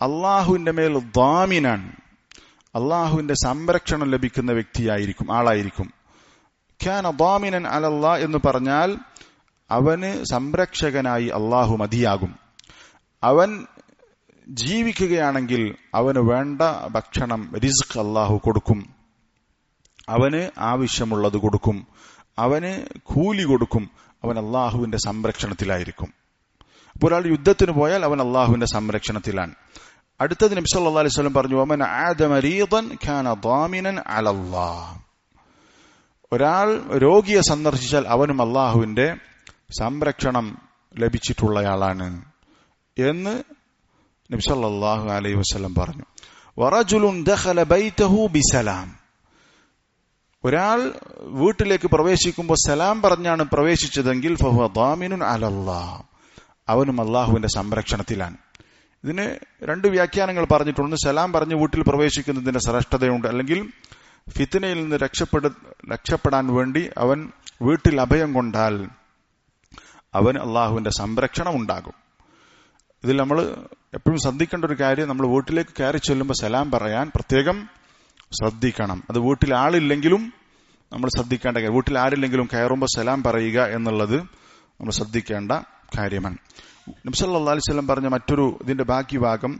അള്ളാഹുവിന്റെ മേൽ ളാമിനാൻ, അള്ളാഹുവിന്റെ സംരക്ഷണം ലഭിക്കുന്ന വ്യക്തിയായിരിക്കും, ആളായിരിക്കും. കാന ളാമിനൻ അലല്ലാഹ് എന്ന് പറഞ്ഞാൽ അവന് സംരക്ഷകനായി അള്ളാഹു മതിയാകും. അവൻ ജീവിക്കുകയാണെങ്കിൽ അവന് വേണ്ട ഭക്ഷണം, റിസ്ക് അള്ളാഹു കൊടുക്കും, അവന് ആവശ്യമുള്ളത് കൊടുക്കും, അവന് കൂലി കൊടുക്കും. അവൻ അള്ളാഹുവിന്റെ സംരക്ഷണത്തിലായിരിക്കും. അപ്പോൾ ഒരാൾ യുദ്ധത്തിന് പോയാൽ അവൻ അള്ളാഹുവിന്റെ സംരക്ഷണത്തിലാണ്. അടുത്തത് നബി സല്ലല്ലാഹു അലൈഹി വസല്ലം പറഞ്ഞു, വമൻ ആദ മരീദൻ കാന ളാമിനൻ അലല്ലാഹ്. ഒരാൾ രോഗിയെ സന്ദർശിച്ചാൽ അവനും അള്ളാഹുവിന്റെ സംരക്ഷണം ലഭിച്ചിട്ടുള്ളയാളാണ് എന്ന് നബി സല്ലല്ലാഹു അലൈഹി വസല്ലം പറഞ്ഞു. വറജുലുൻ ദഖല ബൈതഹു ബിസലാം. ഒരാൾ വീട്ടിലേക്ക് പ്രവേശിക്കുമ്പോൾ സലാം പറഞ്ഞാണ് പ്രവേശിച്ചതെങ്കിൽ ഫഹുവ ളാമിനുൻ അലല്ലാഹ്, അവനും അള്ളാഹുവിന്റെ സംരക്ഷണത്തിലാണ്. ഇതിന് 2 വ്യാഖ്യാനങ്ങൾ പറഞ്ഞിട്ടുണ്ട്. സലാം പറഞ്ഞ് വീട്ടിൽ പ്രവേശിക്കുന്നതിന്റെ ശ്രേഷ്ഠതയുണ്ട്, അല്ലെങ്കിൽ ഫിത്നയിൽ നിന്ന് രക്ഷപ്പെടാൻ വേണ്ടി അവൻ വീട്ടിൽ അഭയം കൊണ്ടാൽ അവൻ അള്ളാഹുവിന്റെ സംരക്ഷണം ഉണ്ടാകും. ഇതിൽ നമ്മൾ എപ്പോഴും ശ്രദ്ധിക്കേണ്ട ഒരു കാര്യം, നമ്മൾ വീട്ടിലേക്ക് കയറി ചെല്ലുമ്പോൾ സലാം പറയാൻ പ്രത്യേകം ശ്രദ്ധിക്കണം. അത് വീട്ടിൽ ആളില്ലെങ്കിലും നമ്മൾ ശ്രദ്ധിക്കേണ്ട കാര്യം. വീട്ടിൽ ആരില്ലെങ്കിലും കയറുമ്പോൾ സലാം പറയുക എന്നുള്ളത് നമ്മൾ ശ്രദ്ധിക്കേണ്ട കാര്യമാണ്. നബി സല്ലല്ലാഹു അലൈഹി വസല്ലം പറഞ്ഞ മറ്റൊരു ഇതിന്റെ ബാക്കി ഭാഗം,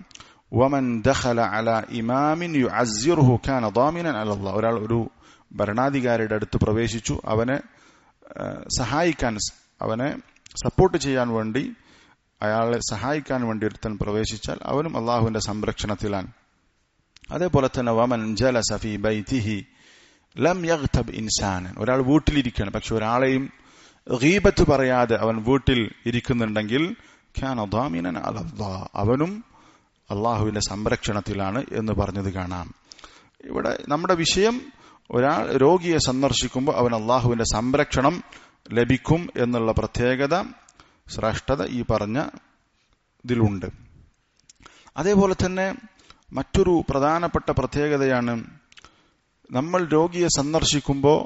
വമൻ ദഖല അലാ ഇമാമിൻ യുഅസ്സിറുഹു കാന ളാമിനൻ അലല്ലാഹ്. ഒരാൾ ഒരു ഭരണാധികാരിയുടെ അടുത്ത് പ്രവേശിച്ചു, അവനെ സഹായിക്കാൻ, അവനെ സപ്പോർട്ട് ചെയ്യാൻ വേണ്ടി, അയാളെ സഹായിക്കാൻ വേണ്ടി ഒരുത്തൻ പ്രവേശിച്ചാൽ അവനും അള്ളാഹുവിന്റെ സംരക്ഷണത്തിലാണ്. അതേപോലെ തന്നെ വമൻ ജലസ ഫീ ബൈതിഹി ലം യഗ്തബ് ഇൻസാനൻ. ഒരാൾ വീട്ടിലിരിക്കുകയാണ്, പക്ഷെ ഒരാളെയും ഗീബത്ത് പറയാതെ അവൻ വീട്ടിൽ ഇരിക്കുന്നുണ്ടെങ്കിൽ കാന ളാമിനൻ അലല്ലാഹ്, അവനും അള്ളാഹുവിന്റെ സംരക്ഷണത്തിലാണ് എന്ന് പറഞ്ഞത് കാണാം. ഇവിടെ നമ്മുടെ വിഷയം, ഒരാൾ രോഗിയെ സന്ദർശിക്കുമ്പോൾ അവൻ അള്ളാഹുവിന്റെ സംരക്ഷണം ലഭിക്കും എന്നുള്ള പ്രത്യേകത, ശ്രേഷ്ഠത ഈ പറഞ്ഞ ഇതിലുണ്ട്. അതേപോലെ തന്നെ മറ്റൊരു പ്രധാനപ്പെട്ട പ്രത്യേകതയാണ്, നമ്മൾ രോഗിയെ സന്ദർശിക്കുമ്പോൾ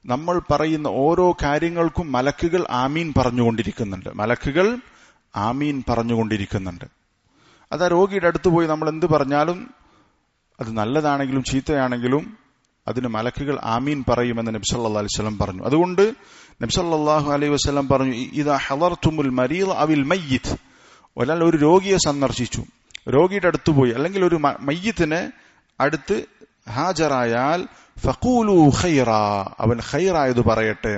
നമ്മൾ പറയുന്ന ഓരോ കാര്യങ്ങൾക്കും മലക്കുകൾ ആമീൻ പറഞ്ഞുകൊണ്ടിരിക്കുന്നുണ്ട്. മലക്കുകൾ ആമീൻ പറഞ്ഞുകൊണ്ടിരിക്കുന്നുണ്ട്. അത് ആ രോഗിയുടെ അടുത്ത് പോയി നമ്മൾ എന്ത് പറഞ്ഞാലും, അത് നല്ലതാണെങ്കിലും ചീത്തയാണെങ്കിലും അതിന് മലക്കുകൾ ആമീൻ പറയുമെന്ന് നബി സല്ലല്ലാഹു അലൈഹി വസല്ലം പറഞ്ഞു. അതുകൊണ്ട് നബി സല്ലല്ലാഹു അലൈഹി വസല്ലം പറഞ്ഞു, ഇദാ ഹളർതുമുൽ മരീദ അവിൽ മയ്യിത്ത്. ഒരാൾ ഒരു രോഗിയെ സന്ദർശിച്ചു, രോഗിയുടെ അടുത്ത് പോയി, അല്ലെങ്കിൽ ഒരു മയ്യിത്തിനെ അടുത്ത് ഹാജരായാൽ ഫഖൂലു ഖൈറാ, അവൻ ഖൈറായത് പറയട്ടെ.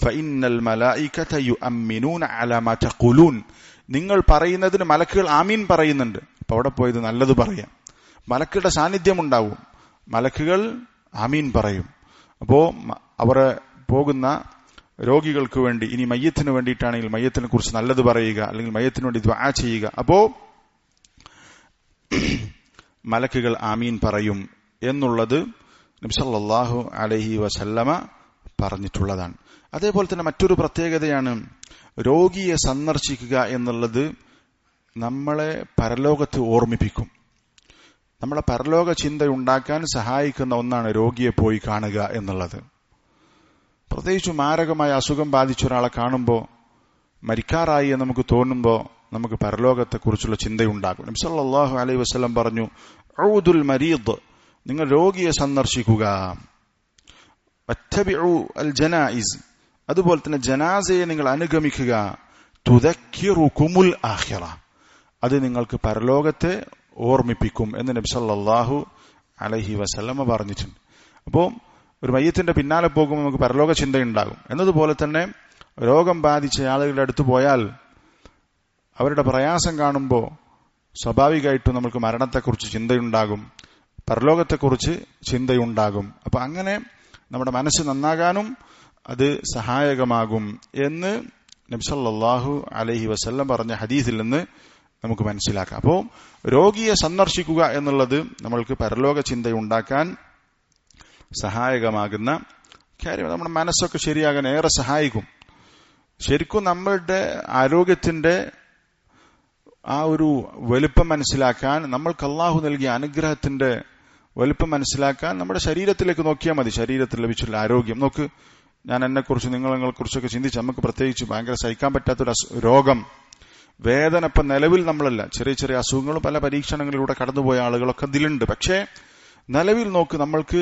ഫഇന്നൽ മലായികത യുഅമ്മിനൂന അലാ മാ തഖൂലൂൻ. നിങ്ങൾ പറയുന്നതിന് മലക്കുകൾ ആമീൻ പറയുന്നുണ്ട്. അപ്പൊ അവിടെ പോയത് നല്ലത് പറയാം, മലക്കുകളുടെ സാന്നിധ്യം ഉണ്ടാവും, മലക്കുകൾ ആമീൻ പറയും. അപ്പോ അവർ പോകുന്ന രോഗികൾക്ക് വേണ്ടി, ഇനി മയ്യത്തിന് വേണ്ടിയിട്ടാണെങ്കിൽ മയ്യത്തിനെ കുറിച്ച് നല്ലത് പറയുക, അല്ലെങ്കിൽ മയ്യത്തിന് വേണ്ടി ദുആ ചെയ്യുക. അപ്പോ മലക്കുകൾ ആമീൻ പറയും എന്നുള്ളത് നബി സല്ലല്ലാഹു അലൈഹി വസല്ലമ പറഞ്ഞിട്ടുള്ളതാണ്. അതേപോലെ തന്നെ മറ്റൊരു പ്രത്യേകതയാണ് രോഗിയെ സന്ദർശിക്കുക എന്നുള്ളത്. നമ്മളെ പരലോകത്ത് ഓർമ്മിപ്പിക്കും. നമ്മളെ പരലോക ചിന്ത ഉണ്ടാക്കാൻ സഹായിക്കുന്ന ഒന്നാണ് രോഗിയെ പോയി കാണുക എന്നുള്ളത്. പ്രത്യേകിച്ച് മാരകമായ അസുഖം ബാധിച്ച ഒരാളെ കാണുമ്പോൾ, മരിക്കാറായി എന്ന് നമുക്ക് തോന്നുമ്പോൾ നമുക്ക് പരലോകത്തെക്കുറിച്ചുള്ള ചിന്തയുണ്ടാകും. നബി സല്ലല്ലാഹു അലൈഹി വസല്ലം പറഞ്ഞു, ഊദുൽ മരീദ്, നിങ്ങൾ രോഗിയെ സന്ദർശിക്കുക. വത്തബിഉ അൽ ജനായിസ്, അതുപോലെ തന്നെ ജനാസയെ നിങ്ങൾ അനുഗമിക്കുക. തുദക്കിറുകുമുൽ ആഖിറ, അത് നിങ്ങൾക്ക് പരലോകത്തെ ഓർമ്മിപ്പിക്കും എന്ന് നബി സല്ലല്ലാഹു അലൈഹി വസല്ലം പറഞ്ഞിട്ടുണ്ട്. അപ്പോൾ ഒരു മയ്യത്തിന്റെ പിന്നാലെ പോകുമ്പോൾ നമുക്ക് പരലോക ചിന്തയുണ്ടാകും. എന്നതുപോലെ തന്നെ രോഗം ബാധിച്ച ആളുകളുടെ അടുത്ത് പോയാൽ അവരുടെ പ്രയാസം കാണുമ്പോൾ സ്വാഭാവികമായിട്ടും നമുക്ക് മരണത്തെക്കുറിച്ച് ചിന്തയുണ്ടാകും, പരലോകത്തെക്കുറിച്ച് ചിന്തയുണ്ടാകും. അപ്പൊ അങ്ങനെ നമ്മുടെ മനസ്സ് നന്നാകാനും അത് സഹായകമാകും എന്ന് നബി സല്ലല്ലാഹു അലൈഹി വസല്ലം പറഞ്ഞ ഹദീസിൽ നിന്ന് നമുക്ക് മനസ്സിലാക്കാം. അപ്പോൾ രോഗിയെ സന്ദർശിക്കുക എന്നുള്ളത് നമ്മൾക്ക് പരലോക ചിന്തയുണ്ടാക്കാൻ സഹായകമാകുന്ന കാര്യം. നമ്മുടെ മനസ്സൊക്കെ ശരിയാകാൻ ഏറെ സഹായിക്കും. ശരിക്കും നമ്മളുടെ ആരോഗ്യത്തിന്റെ ആ ഒരു വലുപ്പം മനസ്സിലാക്കാൻ, നമ്മൾക്ക് അള്ളാഹു നൽകിയ അനുഗ്രഹത്തിന്റെ വലുപ്പം മനസ്സിലാക്കാൻ നമ്മുടെ ശരീരത്തിലേക്ക് നോക്കിയാൽ മതി. ശരീരത്തിൽ ലഭിച്ചുള്ള ആരോഗ്യം നോക്ക്. ഞാൻ എന്നെക്കുറിച്ച് നിങ്ങളെക്കുറിച്ചൊക്കെ ചിന്തിച്ച് നമുക്ക് പ്രത്യേകിച്ച് ഭയങ്കര സഹിക്കാൻ പറ്റാത്തൊരു രോഗം, വേദന. ഇപ്പം നിലവിൽ നമ്മളല്ല, ചെറിയ ചെറിയ അസുഖങ്ങളും പല പരീക്ഷണങ്ങളിലൂടെ കടന്നുപോയ ആളുകളൊക്കെ ഇതിലുണ്ട്. പക്ഷേ നിലവിൽ നോക്ക്, നമ്മൾക്ക്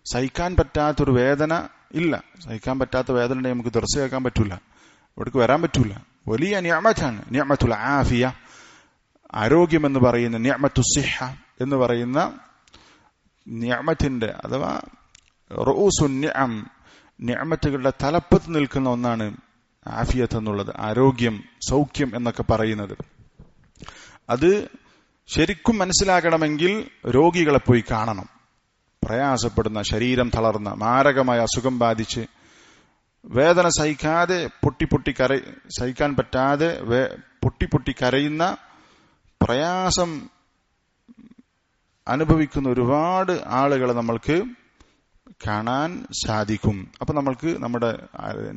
സഹിക്കാൻ പറ്റാത്തൊരു വേദന ഇല്ല. സഹിക്കാൻ പറ്റാത്ത വേദന നമുക്ക് തീർച്ചയാക്കാൻ പറ്റൂല, ഇവിടേക്ക് വരാൻ പറ്റൂല. വലിയ നിഅമത്താണ് നിഅമത്തുൽ ആഫിയ. ആരോഗ്യം എന്ന് പറയുന്ന നിഅമത്തു സിഹ എന്ന് പറയുന്ന നിഅമത്തിന്റെ അഥവാ റഊസുൻ നിഅം, നിഅമത്തുകളുടെ തലപ്പത്ത് നിൽക്കുന്ന ഒന്നാണ് ആഫിയത്ത് എന്നുള്ളത്, ആരോഗ്യം, സൗഖ്യം എന്നൊക്കെ പറയുന്നത്. അത് ശരിക്കും മനസ്സിലാക്കണമെങ്കിൽ രോഗികളെ പോയി കാണണം. പ്രയാസപ്പെടുന്ന, ശരീരം തളർന്ന, മാരകമായ അസുഖം ബാധിച്ച് വേദന സഹിക്കാതെ സഹിക്കാൻ പറ്റാതെ പൊട്ടി കരയുന്ന, പ്രയാസം അനുഭവിക്കുന്ന ഒരുപാട് ആളുകളെ നമ്മൾക്ക് കാണാൻ സാധിക്കും. അപ്പൊ നമ്മൾക്ക് നമ്മുടെ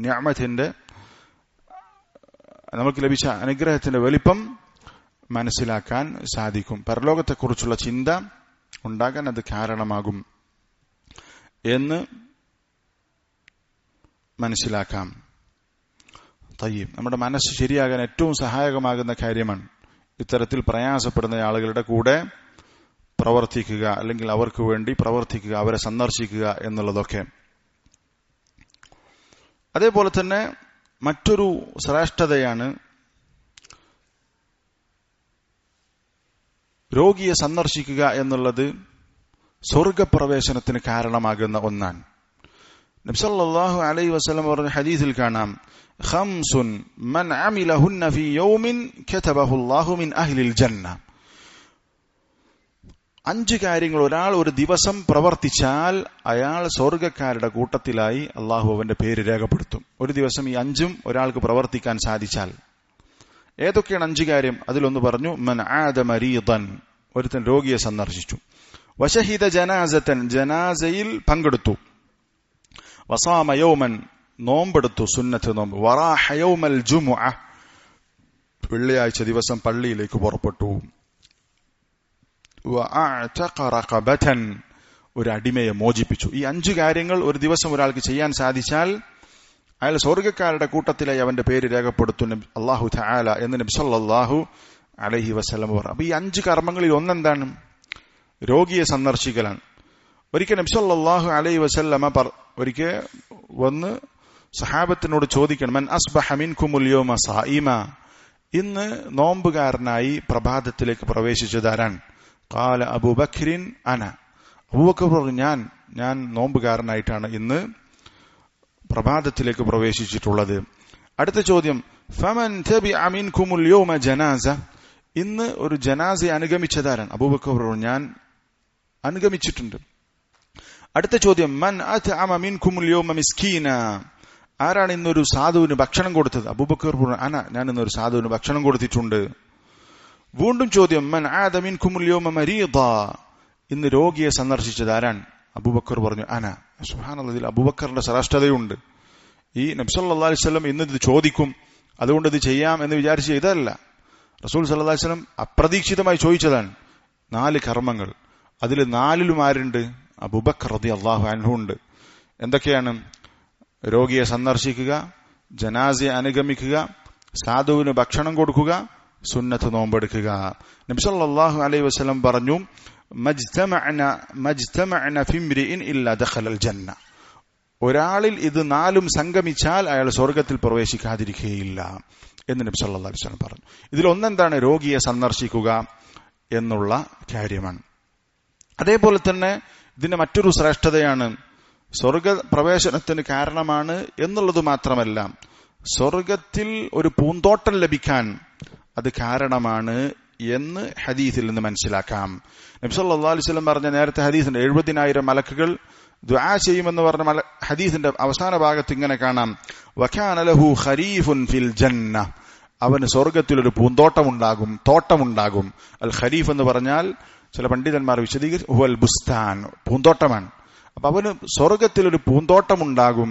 നിഅമത്തിന്റെ, നമുക്ക് ലഭിച്ച അനുഗ്രഹത്തിന്റെ വലിപ്പം മനസ്സിലാക്കാൻ സാധിക്കും. പരലോകത്തെക്കുറിച്ചുള്ള ചിന്ത ഉണ്ടാകാൻ അത് കാരണമാകും എന്ന് മനസ്സിലാക്കാം. തയ്യിബ്, നമ്മുടെ മനസ്സ് ശരിയാകാൻ ഏറ്റവും സഹായകമാകുന്ന കാര്യമാണ് ഇത്തരത്തിൽ പ്രയാസപ്പെടുന്ന ആളുകളുടെ കൂടെ പ്രവർത്തിക്കുക, അല്ലെങ്കിൽ അവർക്ക് വേണ്ടി പ്രവർത്തിക്കുക, അവരെ സന്ദർശിക്കുക എന്നുള്ളതൊക്കെ. അതേപോലെ തന്നെ മറ്റൊരു ശ്രേഷ്ഠതയാണ് രോഗിയെ സന്ദർശിക്കുക എന്നുള്ളത് സ്വർഗപ്രവേശനത്തിന് കാരണമാകുന്ന ഒന്നാണ്. നബി സല്ലല്ലാഹു അലൈഹി വസല്ലം പറഞ്ഞ ഹദീസിൽ കാണാം, ഖംസുൻ മൻ അമിലഹുന്ന ഫീ യൗമിൻ കതബഹു അല്ലാഹു മിൻ അഹ്ലിൽ ജന്ന. 5 കാര്യങ്ങൾ ഒരാൾ ഒരു ദിവസം പ്രവർത്തിച്ചാൽ അയാൾ സ്വർഗക്കാരുടെ കൂട്ടത്തിലായി അള്ളാഹു അവന്റെ പേര് രേഖപ്പെടുത്തും. ഒരു ദിവസം ഈ 5ഉം ഒരാൾക്ക് പ്രവർത്തിക്കാൻ സാധിച്ചാൽ. ഏതൊക്കെയാണ് 5 കാര്യം? അതിലൊന്ന് പറഞ്ഞു, മൻ ആദ മരീദൻ, ഒരുത്തൻ രോഗിയെ സന്ദർശിച്ചു. വശഹിദ ജനാസതൻ, ജനാസയിൽ പങ്കെടുത്തു. വസാമ യൗമൻ, നോമ്പെടുത്തു, സുന്നത്ത് നോമ്പ്. വറാഹ യൗമൽ ജുമുഅ, വെള്ളിയാഴ്ച ദിവസം പള്ളിയിലേക്ക് പുറപ്പെട്ടു. വഅഅതഖ റഖബതൻ, ഒരു അടിമയെ മോചിപ്പിച്ചു. ഈ 5 കാര്യങ്ങൾ ഒരു ദിവസം ഒരാൾക്ക് ചെയ്യാൻ സാധിച്ചാൽ അയാൾ സ്വർഗക്കാരുടെ കൂട്ടത്തിലായി അവന്റെ പേര് രേഖപ്പെടുത്തും അല്ലാഹു തആല എന്ന് നബി സല്ലല്ലാഹു അലൈഹി വസല്ലം പറഞ്ഞു. അപ്പൊ ഈ 5 കർമ്മങ്ങളിൽ ഒന്നെന്താണ്? രോഗിയെ സന്ദർശിക്കലാണ്. ഒരിക്കൽ നബി സല്ലല്ലാഹു അലൈഹി വസല്ലമ ഒരിക്കൽ വന്ന് സഹാബത്തിനോട് ചോദിക്കണം, മൻ അസ്ബഹ മിൻകുമുൽ യൗമ സായിമ, ഇന്ന് നോമ്പുകാരനായി പ്രഭാതത്തിലേക്ക് പ്രവേശിച്ചതാരാണ്? ഖാല അബൂബക്രിൻ അന, അബൂബക്കർ പറഞ്ഞു, ഞാൻ നോമ്പുകാരനായിട്ടാണ് ഇന്ന് പ്രഭാതത്തിലേക്ക് പ്രവേശിച്ചിട്ടുള്ളത്. അടുത്ത ചോദ്യം, ഫമൻ തബിഅ മിൻകുമുൽ യൗമ ജനാസ, ഇന്ന് ഒരു ജനാസയെ അനുഗമിച്ചതാരാണ്? അബൂബക്കർ പറഞ്ഞു, ഞാൻ അനുഗമിച്ചിട്ടുണ്ട്. അടുത്ത ചോദ്യം, മൻ അത്അമ മിൻകുമുൽ യൗമ മിസ്കീന, ആരാണ് ഇന്നൊരു സാധുവിന് ഭക്ഷണം കൊടുത്തത്? അബൂബക്കർ പറഞ്ഞു, അന, ഞാൻ ഇന്നൊരു സാധുവിന് ഭക്ഷണം കൊടുത്തിട്ടുണ്ട്. വീണ്ടും ചോദ്യം, മൻ ആദ മിൻകുമുൽ യൗമ മരീദ, ഇന്ന് രോഗിയെ സന്ദർശിച്ചത് ആരാണ്? അബൂബക്കർ പറഞ്ഞു, അന, സുബ്ഹാനല്ലാഹ്, ഇതിൽ അബൂബക്കറിന്റെ ശ്രേഷ്ഠതയുണ്ട്. ഈ നബി സല്ലല്ലാഹു അലൈഹി വസല്ലം ഇന്ന് ഇത് ചോദിക്കും, അതുകൊണ്ട് ഇത് ചെയ്യാം എന്ന് വിചാരിച്ച് ചെയ്തതല്ല. റസൂൽ സല്ലല്ലാഹു അലൈഹി വസല്ലം അപ്രതീക്ഷിതമായി ചോദിച്ചതാണ് 4 കർമ്മങ്ങൾ. അതിൽ 4ലും ആരുണ്ട്? അബൂബക്കർ റളിയല്ലാഹു അൻഹു ഉണ്ട്. എന്തൊക്കെയാണ്? രോഗിയെ സന്ദർശിക്കുക, ജനാസയെ അനുഗമിക്കുക, സാധുവിന് ഭക്ഷണം കൊടുക്കുക, സുന്നത്ത് നോമ്പെടുക്കുക. നബി സല്ലല്ലാഹു അലൈഹി വസല്ലം പറഞ്ഞു, മജ്തമഅന ഫിംരിഇൻ ഇല്ലാ ദഖലൽ ജന്ന. ഒരാളിൽ ഇത് 4ഉം സംഗമിച്ചാൽ അയാൾ സ്വർഗത്തിൽ പ്രവേശിക്കാതിരിക്കുകയില്ല എന്ന് നബി സല്ലല്ലാഹു അലൈഹി വസല്ലം പറഞ്ഞു. ഇതിൽ ഒന്നെന്താണ്? രോഗിയെ സന്ദർശിക്കുക എന്നുള്ള കാര്യമാണ്. അതേപോലെ തന്നെ ഇതിന്റെ മറ്റൊരു ശ്രേഷ്ഠതയാണ് സ്വർഗ പ്രവേശനത്തിന് കാരണമാണ് എന്നുള്ളത് മാത്രമല്ല, സ്വർഗത്തിൽ ഒരു പൂന്തോട്ടം ലഭിക്കാൻ അത് കാരണമാണ് എന്ന് ഹദീസിൽ നിന്ന് മനസ്സിലാക്കാം. നബി സല്ലല്ലാഹു അലൈഹി വസല്ലം പറഞ്ഞ നേരത്തെ ഹദീസിന്റെ 70,000 മലക്കുകൾ ദുആ ചെയ്യുമെന്ന് പറഞ്ഞ ഹദീസിന്റെ അവസാന ഭാഗത്ത് ഇങ്ങനെ കാണാം, വകാന ലഹു ഖരീഫുൻ ഫിൽ ജന്ന. അവന് സ്വർഗത്തിൽ ഒരു പൂന്തോട്ടമുണ്ടാകും, തോട്ടമുണ്ടാകും. അൽ ഖരീഫ് എന്ന് പറഞ്ഞാൽ ചില പണ്ഡിതന്മാർ വിശദീകരിച്ചു ഹുവൽ ബുസ്താൻ, പൂന്തോട്ടമാണ്. അപ്പൊ അവന് സ്വർഗത്തിൽ ഒരു പൂന്തോട്ടമുണ്ടാകും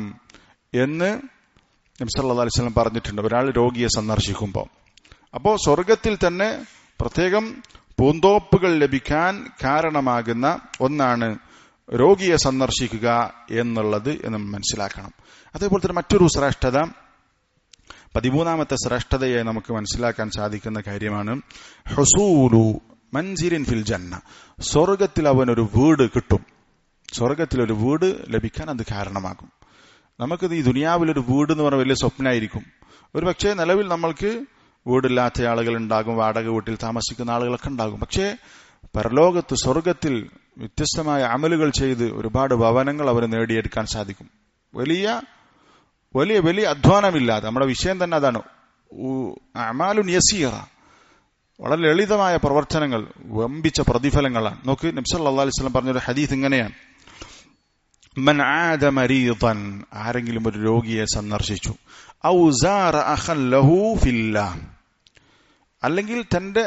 എന്ന് നബി സല്ലല്ലാഹു അലൈഹി വസല്ലം പറഞ്ഞിട്ടുണ്ട് ഒരാൾ രോഗിയെ സന്ദർശിക്കുമ്പോൾ. അപ്പോൾ സ്വർഗത്തിൽ തന്നെ പ്രത്യേകം പൂന്തോപ്പുകൾ ലഭിക്കാൻ കാരണമാകുന്ന ഒന്നാണ് രോഗിയെ സന്ദർശിക്കുക എന്നുള്ളത് എന്ന് മനസ്സിലാക്കണം. അതേപോലെ തന്നെ മറ്റൊരു ശ്രേഷ്ഠത, 13ാമത്തെ ശ്രേഷ്ഠതയെ നമുക്ക് മനസ്സിലാക്കാൻ സാധിക്കുന്ന കാര്യമാണ് ഹുസൂലു മൻസിലിൻ ഫിൽ ജന്ന. സ്വർഗത്തിൽ അവനൊരു വീട് കിട്ടും. സ്വർഗത്തിലൊരു വീട് ലഭിക്കാൻ അത് കാരണമാകും. നമുക്കിത് ഈ ദുനിയാവിലൊരു വീട് എന്ന് പറഞ്ഞാൽ വലിയ സ്വപ്നമായിരിക്കും. ഒരു പക്ഷേ നിലവിൽ നമ്മൾക്ക് വീടില്ലാത്ത ആളുകൾ ഉണ്ടാകും, വാടക വീട്ടിൽ താമസിക്കുന്ന ആളുകളൊക്കെ ഉണ്ടാകും. പക്ഷേ പരലോകത്ത് സ്വർഗത്തിൽ വ്യത്യസ്തമായ അമലുകൾ ചെയ്ത് ഒരുപാട് ഭവനങ്ങൾ അവന് നേടിയെടുക്കാൻ സാധിക്കും. വലിയ വലിയ വലിയ അധ്വാനമില്ലാതെ. നമ്മുടെ വിഷയം തന്നെ അതാണ്, അമാലുൻ യസീറ, വളരെ ലളിതമായ പ്രവർത്തനങ്ങൾ വമ്പിച്ച പ്രതിഫലങ്ങളാണ്. നോക്ക്, നബി സല്ലല്ലാഹു അലൈഹി വസല്ലം പറഞ്ഞൊരു ഹദീസ് ഇങ്ങനെയാണ്, മൻ ആദ മരീദൻ, ആരെങ്കിലും ഒരു രോഗിയെ സന്ദർശിച്ചു, ഔ സാറ അഖൻ ലഹു ഫില്ലാഹ്, അല്ലെങ്കിൽ തന്റെ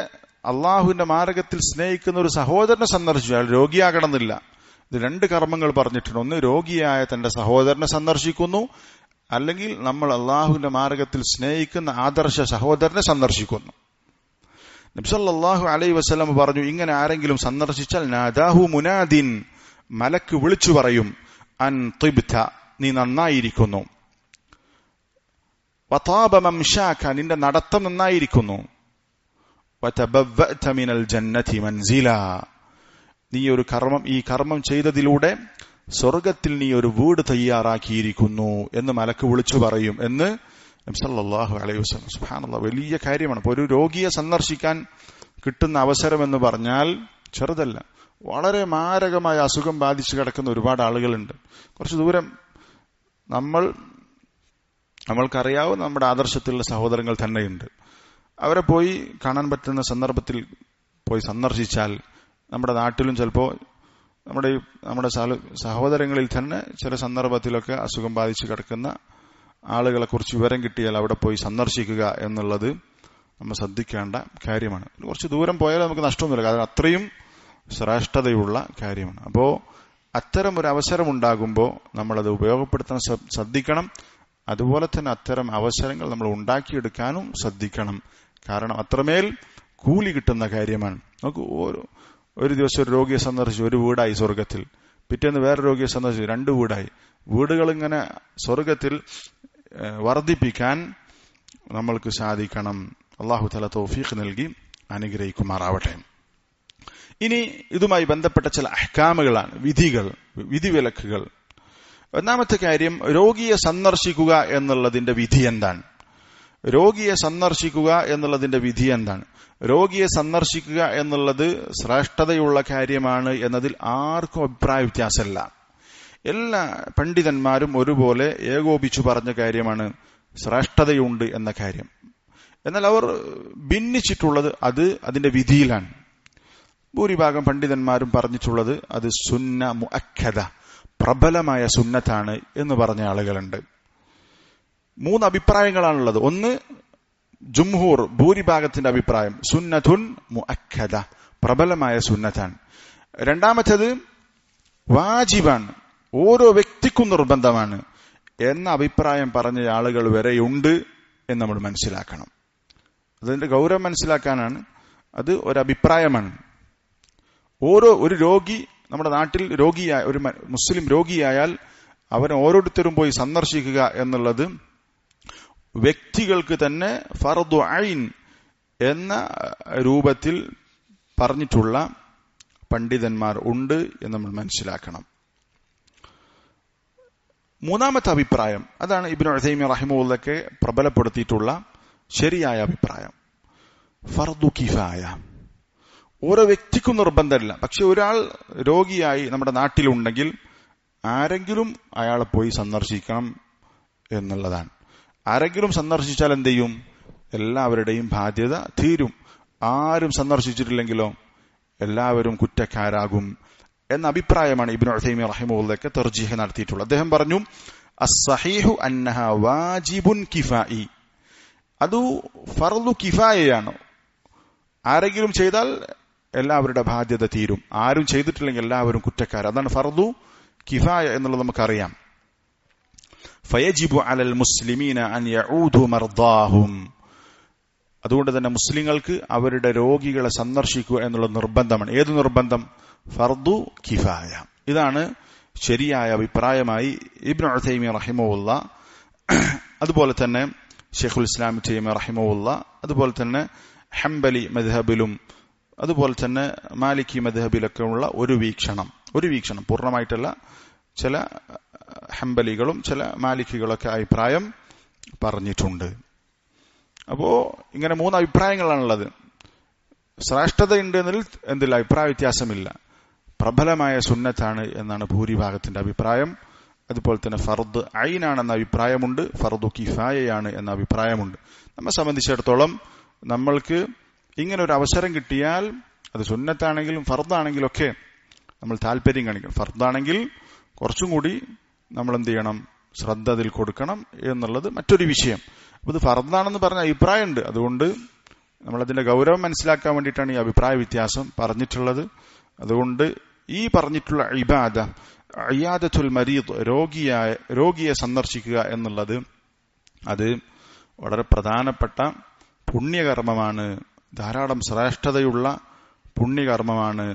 അള്ളാഹുവിന്റെ മാർഗത്തിൽ സ്നേഹിക്കുന്ന ഒരു സഹോദരനെ സന്ദർശിച്ചു. അയാൾ രോഗിയാകണമെന്നില്ല. ഇത് 2 കർമ്മങ്ങൾ പറഞ്ഞിട്ടുണ്ട്. ഒന്ന്, രോഗിയായ തന്റെ സഹോദരനെ സന്ദർശിക്കുന്നു, അല്ലെങ്കിൽ നമ്മൾ അള്ളാഹുവിന്റെ മാർഗത്തിൽ സ്നേഹിക്കുന്ന ആദർശ സഹോദരനെ സന്ദർശിക്കുന്നു. നബി സല്ലല്ലാഹു അലൈഹി വസല്ലം പറഞ്ഞു, ഇങ്ങനെ ആരെങ്കിലും സന്ദർശിച്ചാൽ നാദാഹു മുനാദിൻ, മലക്ക് വിളിച്ചു പറയും, അൻ തിബ്ത, നീ നന്നായിരിക്കുന്നു, വതാബ മംശാക, നിന്റെ നടത്തം നന്നായിരിക്കുന്നു, വതബവ്വഅത മിനൽ ജന്നതി മൻസില, നീ ഒരു കർമ്മം, ഈ കർമ്മം ചെയ്തതിലൂടെ സ്വർഗത്തിൽ നീ ഒരു വീട് തയ്യാറാക്കിയിരിക്കുന്നു എന്ന് മലക്ക് വിളിച്ചു പറയും എന്ന് നബി സല്ലല്ലാഹു അലൈഹി വസല്ലം. സുബ്ഹാനല്ലാഹ്, വലിയ കാര്യമാണ്. അപ്പോൾ ഒരു രോഗിയെ സന്ദർശിക്കാൻ കിട്ടുന്ന അവസരം എന്ന് പറഞ്ഞാൽ ചെറുതല്ല. വളരെ മാരകമായ അസുഖം ബാധിച്ച് കിടക്കുന്ന ഒരുപാട് ആളുകളുണ്ട്. കുറച്ച് ദൂരം നമ്മൾക്കറിയാവുന്ന നമ്മുടെ ആദർശത്തിലുള്ള സഹോദരങ്ങൾ തന്നെയുണ്ട്. അവരെ പോയി കാണാൻ പറ്റുന്ന സന്ദർഭത്തിൽ പോയി സന്ദർശിച്ചാൽ, നമ്മുടെ നാട്ടിലും ചിലപ്പോൾ നമ്മുടെ സഹോദരങ്ങളിൽ തന്നെ ചില സന്ദർഭത്തിലൊക്കെ അസുഖം ബാധിച്ച് കിടക്കുന്ന ആളുകളെ കുറിച്ച് വിവരം കിട്ടിയാൽ അവിടെ പോയി സന്ദർശിക്കുക എന്നുള്ളത് നമ്മൾ ശ്രദ്ധിക്കേണ്ട കാര്യമാണ്. കുറച്ച് ദൂരം പോയാൽ നമുക്ക് നഷ്ടമൊന്നുമില്ല, കാരണം അത്രയും ശ്രേഷ്ഠതയുള്ള കാര്യമാണ്. അപ്പോൾ അത്തരം ഒരു അവസരം ഉണ്ടാകുമ്പോൾ നമ്മളത് ഉപയോഗപ്പെടുത്താൻ ശ്രദ്ധിക്കണം. അതുപോലെ തന്നെ അത്തരം അവസരങ്ങൾ നമ്മൾ ഉണ്ടാക്കിയെടുക്കാനും ശ്രദ്ധിക്കണം. കാരണം അത്രമേൽ കൂലി കിട്ടുന്ന കാര്യമാണ്. നമുക്ക് ഒരു ദിവസം ഒരു രോഗിയെ സന്ദർശിച്ചു, ഒരു വീടായി സ്വർഗത്തിൽ. പിറ്റേന്ന് വേറെ രോഗിയെ സന്ദർശിച്ചു, 2 വീടായി. വീടുകൾ ഇങ്ങനെ സ്വർഗത്തിൽ വർദ്ധിപ്പിക്കാൻ നമ്മൾക്ക് സാധിക്കണം. അല്ലാഹു തആല തൗഫീഖ് നൽകി അനുഗ്രഹിക്കുമാറാവട്ടെ. ഇനി ഇതുമായി ബന്ധപ്പെട്ട ചില അഹ്കാമുകളാണ്, വിധിവിലക്കുകൾ. ഒന്നാമത്തെ കാര്യം, രോഗിയെ സന്ദർശിക്കുക എന്നുള്ളതിന്റെ വിധി എന്താണ്? രോഗിയെ സന്ദർശിക്കുക എന്നുള്ളതിന്റെ വിധി എന്താണ്? രോഗിയെ സന്ദർശിക്കുക എന്നുള്ളത് ശ്രേഷ്ഠതയുള്ള കാര്യമാണ് എന്നതിൽ ആർക്കും അഭിപ്രായ വ്യത്യാസമല്ല. എല്ലാ പണ്ഡിതന്മാരും ഒരുപോലെ ഏകോപിച്ചു പറഞ്ഞ കാര്യമാണ് ശ്രേഷ്ഠതയുണ്ട് എന്ന കാര്യം. എന്നാൽ അവർ ഭിന്നിച്ചിട്ടുള്ളത് അതിന്റെ വിധിയിലാണ്. ഭൂരിഭാഗം പണ്ഡിതന്മാരും പറഞ്ഞിട്ടുള്ളത് അത് സുന്ന മുഅക്കദ, പ്രബലമായ സുന്നത്താണ് എന്ന് പറഞ്ഞ ആളുകളുണ്ട്. 3 അഭിപ്രായങ്ങളാണുള്ളത്. ഒന്ന്, ജുംഹൂർ, ഭൂരിഭാഗത്തിന്റെ അഭിപ്രായം സുന്നത്തുൻ മുഅക്കദ, പ്രബലമായ സുന്നത്താണ്. രണ്ടാമത്തേത് വാജിബാണ്, ഓരോ വ്യക്തിക്കും നിർബന്ധമാണ് എന്ന അഭിപ്രായം പറഞ്ഞ ആളുകൾ വരെയുണ്ട് എന്ന് നമ്മൾ മനസ്സിലാക്കണം. അതിന്റെ ഗൗരവം മനസ്സിലാക്കാനാണ്. അത് ഒരഭിപ്രായമാണ്. ഒരു രോഗി നമ്മുടെ നാട്ടിൽ രോഗിയായ ഒരു മുസ്ലിം രോഗിയായാൽ അവനെ ഓരോരുത്തരും പോയി സന്ദർശിക്കുക എന്നുള്ളത് വ്യക്തികൾക്ക് തന്നെ ഫർദു ഐൻ എന്ന രൂപത്തിൽ പറഞ്ഞിട്ടുള്ള പണ്ഡിതന്മാർ ഉണ്ട് എന്ന് നമ്മൾ മനസ്സിലാക്കണം. മൂന്നാമത്തെ അഭിപ്രായം, അതാണ് ഇബ്നു ഉസൈമീൻ റഹിമഹുള്ളാഹ് പ്രബലപ്പെടുത്തിയിട്ടുള്ള ശരിയായ അഭിപ്രായം. ഫർദു കിഫായ, ഓരോ വ്യക്തിക്കും നിർബന്ധമില്ല. പക്ഷെ ഒരാൾ രോഗിയായി നമ്മുടെ നാട്ടിലുണ്ടെങ്കിൽ ആരെങ്കിലും അയാളെ പോയി സന്ദർശിക്കണം എന്നുള്ളതാണ്. ആരെങ്കിലും സന്ദർശിച്ചാൽ എന്ത് ചെയ്യും? എല്ലാവരുടെയും ബാധ്യത തീരും. ആരും സന്ദർശിച്ചിട്ടില്ലെങ്കിലോ എല്ലാവരും കുറ്റക്കാരാകും എന്ന അഭിപ്രായമാണ് ഇബ്നു ഉസൈമീൻ റഹിമഹുള്ളാഹ് തർജീഹ് നടത്തിയിട്ടുള്ളത്. അദ്ദേഹം പറഞ്ഞു, അസ്സഹീഹു അന്നഹ വാജിബുൻ കിഫായി, അത് ഫർദു കിഫായയാണ്. ആരെങ്കിലും ചെയ്താൽ എല്ലാവരുടെ ബാധ്യത തീരും, ആരും ചെയ്തിട്ടില്ലെങ്കിൽ എല്ലാവരും കുറ്റക്കാർ. അതാണ് ഫർദു കിഫായ എന്നുള്ളത് നമുക്കറിയാം. ഫയജിബു അലൽ മുസ്ലിമീന അൻ യഊദു മർദാഹും, അതുകൊണ്ട് തന്നെ മുസ്ലിങ്ങൾക്ക് അവരുടെ രോഗികളെ സന്ദർശിക്കുക എന്നുള്ള നിർബന്ധമാണ്. ഏത് നിർബന്ധം? ഫർദു കിഫായ. ഇതാണ് ശരിയായ അഭിപ്രായമായി ഇബ്നു ഉസൈമീൻ റഹിമഹുള്ളാഹ്, അതുപോലെ തന്നെ ഷെയ്ഖുൽ ഇസ്ലാം തൈമിയ്യ റഹിമഹുള്ളാഹ്, അതുപോലെ തന്നെ ഹംബലി മദ്ഹബിലും അതുപോലെ തന്നെ മാലിക്കി മദ്ഹബിലൊക്കെ ഉള്ള ഒരു വീക്ഷണം പൂർണ്ണമായിട്ടല്ല, ചില ഹംബലികളും ചില മാലിക്കികളൊക്കെ അഭിപ്രായം പറഞ്ഞിട്ടുണ്ട്. അപ്പോ ഇങ്ങനെ 3 അഭിപ്രായങ്ങളാണുള്ളത്. ശ്രേഷ്ഠതയുണ്ട് എന്നതിൽ എന്തില്ല, അഭിപ്രായ വ്യത്യാസമില്ല. പ്രബലമായ സുന്നത്താണ് എന്നാണ് ഭൂരിഭാഗത്തിന്റെ അഭിപ്രായം. അതുപോലെ തന്നെ ഫർദ് ഐനാണെന്ന അഭിപ്രായമുണ്ട്, ഫർദു കിഫായയാണ് എന്ന അഭിപ്രായമുണ്ട്. നമ്മെ സംബന്ധിച്ചിടത്തോളം നമ്മൾക്ക് ഇങ്ങനെ ഒരു അവസരം കിട്ടിയാൽ അത് സുന്നത്താണെങ്കിലും ഫർദാണെങ്കിലും ഒക്കെ നമ്മൾ താല്പര്യം കാണിക്കണം. ഫർദാണെങ്കിൽ കുറച്ചും കൂടി നമ്മൾ എന്ത് ചെയ്യണം, ശ്രദ്ധ അതിൽ കൊടുക്കണം എന്നുള്ളത് മറ്റൊരു വിഷയം. അപ്പൊ ഇത് ഫർദാണെന്ന് പറഞ്ഞ അഭിപ്രായമുണ്ട്. അതുകൊണ്ട് നമ്മളതിന്റെ ഗൗരവം മനസ്സിലാക്കാൻ വേണ്ടിയിട്ടാണ് ഈ അഭിപ്രായ വ്യത്യാസം പറഞ്ഞിട്ടുള്ളത്. അതുകൊണ്ട് ഈ പറഞ്ഞിട്ടുള്ള ഇബാദ, ഇയാദത്തുൽ മരീദ്, രോഗിയെ സന്ദർശിക്കുക എന്നുള്ളത് അത് വളരെ പ്രധാനപ്പെട്ട പുണ്യകർമ്മമാണ്, ധാരാളം ശ്രേഷ്ഠതയുള്ള പുണ്യകർമ്മമാണ്.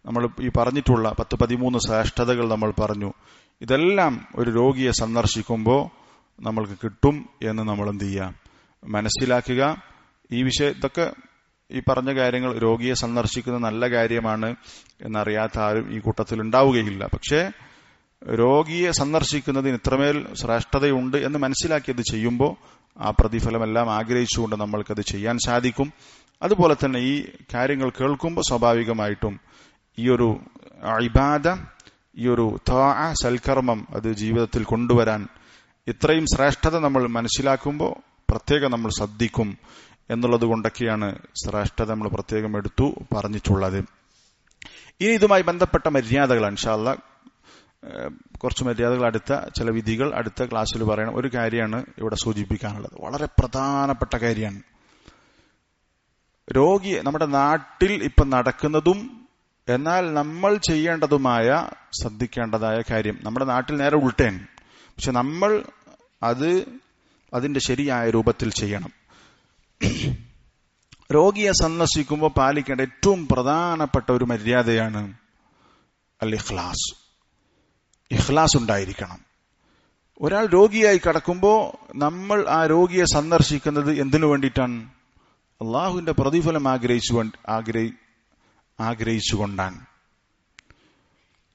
നമ്മൾ ഈ പറഞ്ഞിട്ടുള്ള 10-13 ശ്രേഷ്ഠതകൾ നമ്മൾ പറഞ്ഞു. ഇതെല്ലാം ഒരു രോഗിയെ സന്ദർശിക്കുമ്പോൾ നമ്മൾക്ക് കിട്ടും എന്ന് നമ്മൾ എന്ത് ചെയ്യുക, മനസ്സിലാക്കുക. ഈ ഇതൊക്കെ ഈ പറഞ്ഞ കാര്യങ്ങൾ രോഗിയെ സന്ദർശിക്കുന്ന നല്ല കാര്യമാണ് എന്നറിയാത്ത ആരും ഈ കൂട്ടത്തിൽ ഉണ്ടാവുകയില്ല. പക്ഷേ രോഗിയെ സന്ദർശിക്കുന്നതിന് ഇത്രമേൽ ശ്രേഷ്ഠതയുണ്ട് എന്ന് മനസ്സിലാക്കിയത് ചെയ്യുമ്പോൾ ആ പ്രതിഫലമെല്ലാം ആഗ്രഹിച്ചുകൊണ്ട് നമ്മൾക്കത് ചെയ്യാൻ സാധിക്കും. അതുപോലെ തന്നെ ഈ കാര്യങ്ങൾ കേൾക്കുമ്പോൾ സ്വാഭാവികമായിട്ടും ഈ ഒരു ഇബാദ, ഈ ഒരു ത്വാഅ, സൽക്കർമ്മം അത് ജീവിതത്തിൽ കൊണ്ടുവരാൻ ഇത്രയും ശ്രേഷ്ഠത നമ്മൾ മനസ്സിലാക്കുമ്പോൾ പ്രത്യേകം നമ്മൾ ശ്രദ്ധിക്കും എന്നുള്ളത് കൊണ്ടൊക്കെയാണ് ശ്രേഷ്ഠത നമ്മൾ പ്രത്യേകം എടുത്തു പറഞ്ഞിട്ടുള്ളത്. ഇനി ഇതുമായി ബന്ധപ്പെട്ട മര്യാദകൾ ഇൻഷാ അല്ലാഹ് കുറച്ച് മര്യാദകൾ, ചില വിധികൾ അടുത്ത ക്ലാസ്സിൽ പറയണം. ഒരു കാര്യമാണ് ഇവിടെ സൂചിപ്പിക്കാനുള്ളത്, വളരെ പ്രധാനപ്പെട്ട കാര്യമാണ്. രോഗി നമ്മുടെ നാട്ടിൽ ഇപ്പം നടക്കുന്നതും എന്നാൽ നമ്മൾ ചെയ്യേണ്ടതുമായ ശ്രദ്ധിക്കേണ്ടതായ കാര്യം നമ്മുടെ നാട്ടിൽ നേരെ ഉൾട്ടേൻ. പക്ഷെ നമ്മൾ അതിന്റെ ശരിയായ രൂപത്തിൽ ചെയ്യണം. രോഗിയെ സന്ദർശിക്കുമ്പോൾ പാലിക്കേണ്ട ഏറ്റവും പ്രധാനപ്പെട്ട ഒരു മര്യാദയാണ് അൽ ഇഖ്ലാസ്. ഇഖ്ലാസ് ഉണ്ടായിരിക്കണം. ഒരാൾ രോഗിയായി കിടക്കുമ്പോൾ നമ്മൾ ആ രോഗിയെ സന്ദർശിക്കുന്നത് എന്തിനു വേണ്ടിയിട്ടാണ്? അള്ളാഹുവിന്റെ പ്രതിഫലം ആഗ്രഹിച്ചുകൊണ്ടാണ്.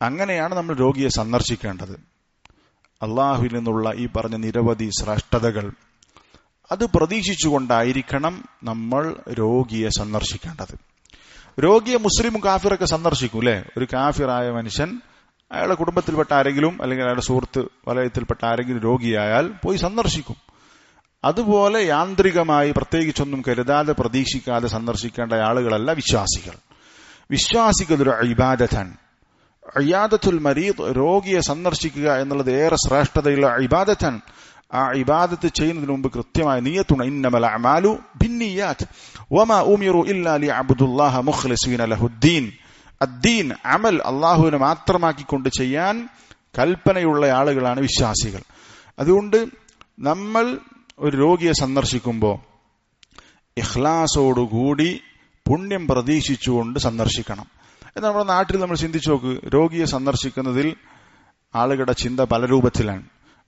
അങ്ങനെയാണ് നമ്മൾ രോഗിയെ സന്ദർശിക്കേണ്ടത്. അള്ളാഹുവിൽ നിന്നുള്ള ഈ പറഞ്ഞ നിരവധി ശ്രേഷ്ഠതകൾ അത് പ്രതീക്ഷിച്ചുകൊണ്ടായിരിക്കണം നമ്മൾ രോഗിയെ സന്ദർശിക്കേണ്ടത്. രോഗിയെ മുസ്ലിമും കാഫിറൊക്കെ സന്ദർശിക്കും അല്ലെ? ഒരു കാഫിറായ മനുഷ്യൻ അയാളുടെ കുടുംബത്തിൽപ്പെട്ട ആരെങ്കിലും അല്ലെങ്കിൽ അയാളുടെ സുഹൃത്ത് വലയത്തിൽപ്പെട്ട ആരെങ്കിലും രോഗിയായാൽ പോയി സന്ദർശിക്കും. അതുപോലെ യാന്ത്രികമായി പ്രത്യേകിച്ചൊന്നും കരുതാതെ പ്രതീക്ഷിക്കാതെ സന്ദർശിക്കേണ്ട ആളുകളല്ല വിശ്വാസികൾ. വിശ്വാസികൾ ഒരു ഇബാദത്താണ്. ഇയാദത്തുൽ മരീദ്, രോഗിയെ സന്ദർശിക്കുക എന്നുള്ളത് ഏറെ ശ്രേഷ്ഠതയുള്ള ഇബാദത്താണ്. ആ ഇബാദത്ത് ചെയ്യുന്നതിന് മുമ്പ് കൃത്യമായ നിയ്യത്തുണ്ട്. ഇന്നമൽ അഅമാലു ബിന്നിയ്യാത്ത് വമാ ഉമിറു ഇല്ലാ ലിയഅബ്ദുല്ലാഹ മുഖ്ലിസീന ലഹുദ്ദീൻ. അദ്ദീൻ, അമൽ അല്ലാഹുവിനെ മാത്രമാക്കിക്കൊണ്ട് ചെയ്യാൻ കൽപ്പനയുള്ള ആളുകളാണ് വിശ്വാസികൾ. അതുകൊണ്ട് നമ്മൾ ഒരു രോഗിയെ സന്ദർശിക്കുമ്പോൾ ഇഖ്ലാസോടുകൂടി പുണ്യം പ്രതീക്ഷിച്ചുകൊണ്ട് സന്ദർശിക്കണം. എന്നാൽ നമ്മുടെ നാട്ടിൽ നമ്മൾ ചിന്തിച്ചു നോക്ക്, രോഗിയെ സന്ദർശിക്കുന്നതിൽ ആളുകളുടെ ചിന്ത പല രൂപത്തിലാണ്.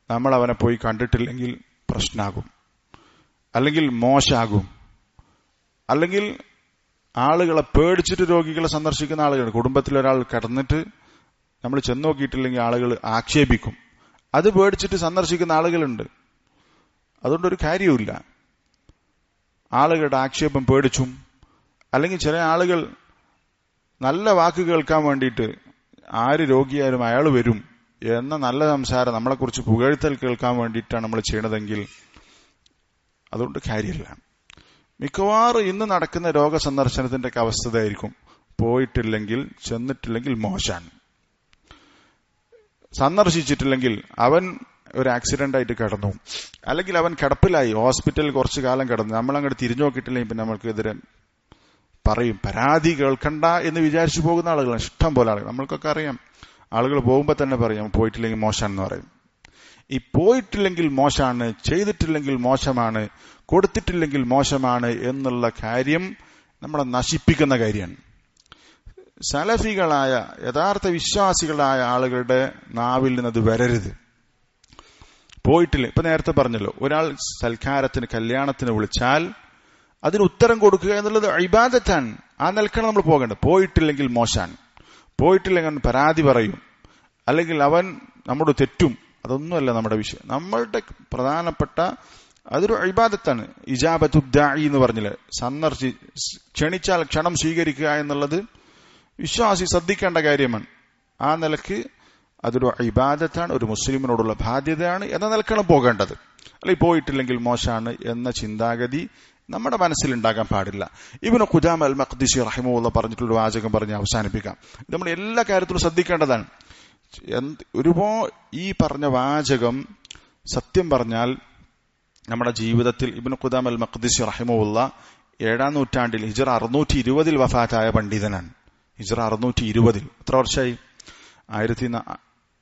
നമ്മൾ അവനെ പോയി കണ്ടിട്ടില്ലെങ്കിൽ പ്രശ്നമാകും, അല്ലെങ്കിൽ മോശമാകും, അല്ലെങ്കിൽ ആളുകളെ പേടിച്ചിട്ട് രോഗികളെ സന്ദർശിക്കുന്ന ആളുകൾ. കുടുംബത്തിലൊരാൾ കിടന്നിട്ട് നമ്മൾ ചെന്ന് നോക്കിയിട്ടില്ലെങ്കിൽ ആളുകൾ ആക്ഷേപിക്കും. അത് പേടിച്ചിട്ട് സന്ദർശിക്കുന്ന ആളുകളുണ്ട്. അതുകൊണ്ടൊരു കാര്യവുമില്ല. ആളുകളുടെ ആക്ഷേപം പേടിച്ചും, അല്ലെങ്കിൽ ചില ആളുകൾ നല്ല വാക്ക് കേൾക്കാൻ വേണ്ടിയിട്ട് ആര് രോഗിയായാലും അയാൾ വരും എന്ന നല്ല സംസാരം, നമ്മളെക്കുറിച്ച് പുകഴ്ത്തൽ കേൾക്കാൻ വേണ്ടിയിട്ടാണ് നമ്മൾ ചെയ്യണതെങ്കിൽ അതുകൊണ്ട് കാര്യമില്ല. മിക്കവാറും ഇന്ന് നടക്കുന്ന രോഗസന്ദർശനത്തിന്റെ അവസ്ഥയായിരിക്കും, പോയിട്ടില്ലെങ്കിൽ ചെന്നിട്ടില്ലെങ്കിൽ മോശമാണ്. സന്ദർശിച്ചിട്ടില്ലെങ്കിൽ അവൻ ഒരു ആക്സിഡന്റ് ആയിട്ട് കിടന്നു, അല്ലെങ്കിൽ അവൻ കിടപ്പിലായി, ഹോസ്പിറ്റലിൽ കുറച്ചു കാലം കിടന്നു, നമ്മളങ്ങോട്ട് തിരിഞ്ഞു നോക്കിയിട്ടില്ലെങ്കിൽ പിന്നെ നമ്മൾക്കെതിരെ പറയും. പരാതി കേൾക്കണ്ട എന്ന് വിചാരിച്ചു പോകുന്ന ആളുകളാണ് ഇഷ്ടം പോലെ ആളുകൾ. നമ്മൾക്കൊക്കെ അറിയാം, ആളുകൾ പോകുമ്പോൾ തന്നെ പറയും പോയിട്ടില്ലെങ്കിൽ മോശമാണെന്ന് പറയും. ഈ പോയിട്ടില്ലെങ്കിൽ മോശമാണ്, ചെയ്തിട്ടില്ലെങ്കിൽ മോശമാണ്, കൊടുത്തിട്ടില്ലെങ്കിൽ മോശമാണ് എന്നുള്ള കാര്യം നമ്മളെ നശിപ്പിക്കുന്ന കാര്യമാണ്. സലഫികളായ യഥാർത്ഥ വിശ്വാസികളായ ആളുകളുടെ നാവിൽ നിന്നത് വരരുത്. പോയിട്ടില്ല, ഇപ്പൊ നേരത്തെ പറഞ്ഞല്ലോ, ഒരാൾ സൽക്കാരത്തിന് കല്യാണത്തിന് വിളിച്ചാൽ അതിന് ഉത്തരം കൊടുക്കുക എന്നുള്ളത് ഇബാദത്താണ്. ആ നിലക്കാണ് നമ്മൾ പോകേണ്ടത്. പോയിട്ടില്ലെങ്കിൽ മോശാൻ, പോയിട്ടില്ലെങ്കിൽ പരാതി പറയും, അല്ലെങ്കിൽ അവൻ നമ്മോട് തെറ്റും, അതൊന്നുമല്ല നമ്മുടെ വിഷയം. നമ്മളുടെ പ്രധാനപ്പെട്ട അതൊരു ഇബാദത്താണ്. ഇജാബത്തു ദാഇ എന്ന് പറഞ്ഞില്ലേ, ക്ഷണിച്ചാൽ ക്ഷണം സ്വീകരിക്കുക എന്നുള്ളത് വിശ്വാസി ശ്രദ്ധിക്കേണ്ട കാര്യമാണ്. ആ നിലക്ക് അതൊരു ഇബാദത്താണ്, ഒരു മുസ്ലിമിനോടുള്ള ബാധ്യതയാണ് എന്ന നിലക്കാണ് പോകേണ്ടത്. അല്ലെങ്കിൽ പോയിട്ടില്ലെങ്കിൽ മോശമാണ് എന്ന ചിന്താഗതി നമ്മുടെ മനസ്സിലുണ്ടാകാൻ പാടില്ല. ഇബ്നു ഖുദാമ അൽ മഖ്ദിസി റഹിമഹുല്ലാഹ് പറഞ്ഞിട്ടുള്ള വാചകം പറഞ്ഞ് അവസാനിപ്പിക്കാം. ഇത് നമ്മൾ എല്ലാ കാര്യത്തിലും ശ്രദ്ധിക്കേണ്ടതാണ്. ഈ പറഞ്ഞ വാചകം സത്യം പറഞ്ഞാൽ നമ്മുടെ ജീവിതത്തിൽ ഇബ്നു ഖുദാമ അൽ മഖ്ദിസി റഹിമഹുല്ലാഹ് 7-ാം നൂറ്റാണ്ടിൽ ഹിജ്റ 620 വഫാത്തായ പണ്ഡിതനാണ്. ഹിജ്റ 620 എത്ര വർഷമായി?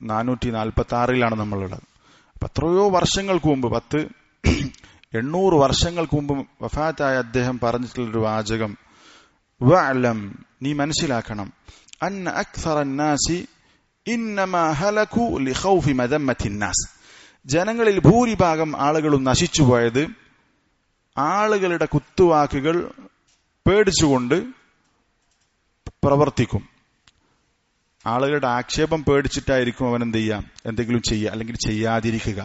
1446 നമ്മളുള്ളത്. എത്രയോ വർഷങ്ങൾക്ക് മുമ്പ്, 800 വർഷങ്ങൾക്ക് മുമ്പ് വഫാത്തായ അദ്ദേഹം പറഞ്ഞിട്ടുള്ളൊരു വാചകം, വഅലം, നീ മനസ്സിലാക്കണം, അന്ന അക്സറന്നാസി ഇന്നമാ ഹലകു ലിഖൗഫി മദമ്മത്തിന്നാസ്, ജനങ്ങളിൽ ഭൂരിഭാഗം ആളുകളും നശിച്ചുപോയത് ആളുകളുടെ കുത്തുവാക്കുകൾ പേടിച്ചുകൊണ്ട് പ്രവർത്തിക്കും. ആളുകളുടെ ആക്ഷേപം പേടിച്ചിട്ടായിരിക്കും അവൻ എന്ത് ചെയ്യാം, എന്തെങ്കിലും ചെയ്യുക, അല്ലെങ്കിൽ ചെയ്യാതിരിക്കുക.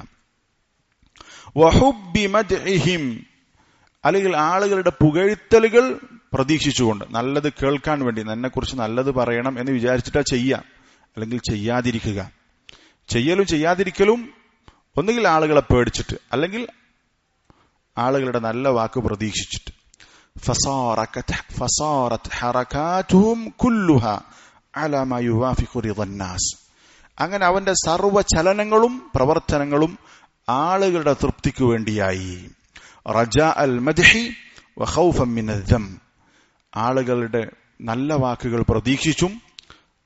വഹുബ്ബി മദ്ഇഹിം, അല്ലെങ്കിൽ ആളുകളുടെ പുകഴ്ത്തലുകൾ പ്രതീക്ഷിച്ചുകൊണ്ട്, നല്ലത് കേൾക്കാൻ വേണ്ടി, എന്നെക്കുറിച്ച് നല്ലത് പറയണം എന്ന് വിചാരിച്ചിട്ടാ ചെയ്യാം, അല്ലെങ്കിൽ ചെയ്യാതിരിക്കുക. ചെയ്യലും ചെയ്യാതിരിക്കലും ഒന്നുകിൽ ആളുകളെ പേടിച്ചിട്ട്, അല്ലെങ്കിൽ ആളുകളുടെ നല്ല വാക്ക് പ്രതീക്ഷിച്ചിട്ട്. ഫസാറത് ഹറകാതുഹും കുല്ലുഹാ അലാ മാ യുവാഫിഖു റിദന്നാസ്, അങ്ങനെ അവന്റെ സർവ്വ ചലനങ്ങളും പ്രവർത്തനങ്ങളും ആളുകളുടെ തൃപ്തിക്ക് വേണ്ടിയായി. റജാ അൽ മദ്ഹി വഖൗഫൻ മിനൽ ദം, ആളുകളുടെ നല്ല വാക്കുകൾ പ്രതീക്ഷിച്ചും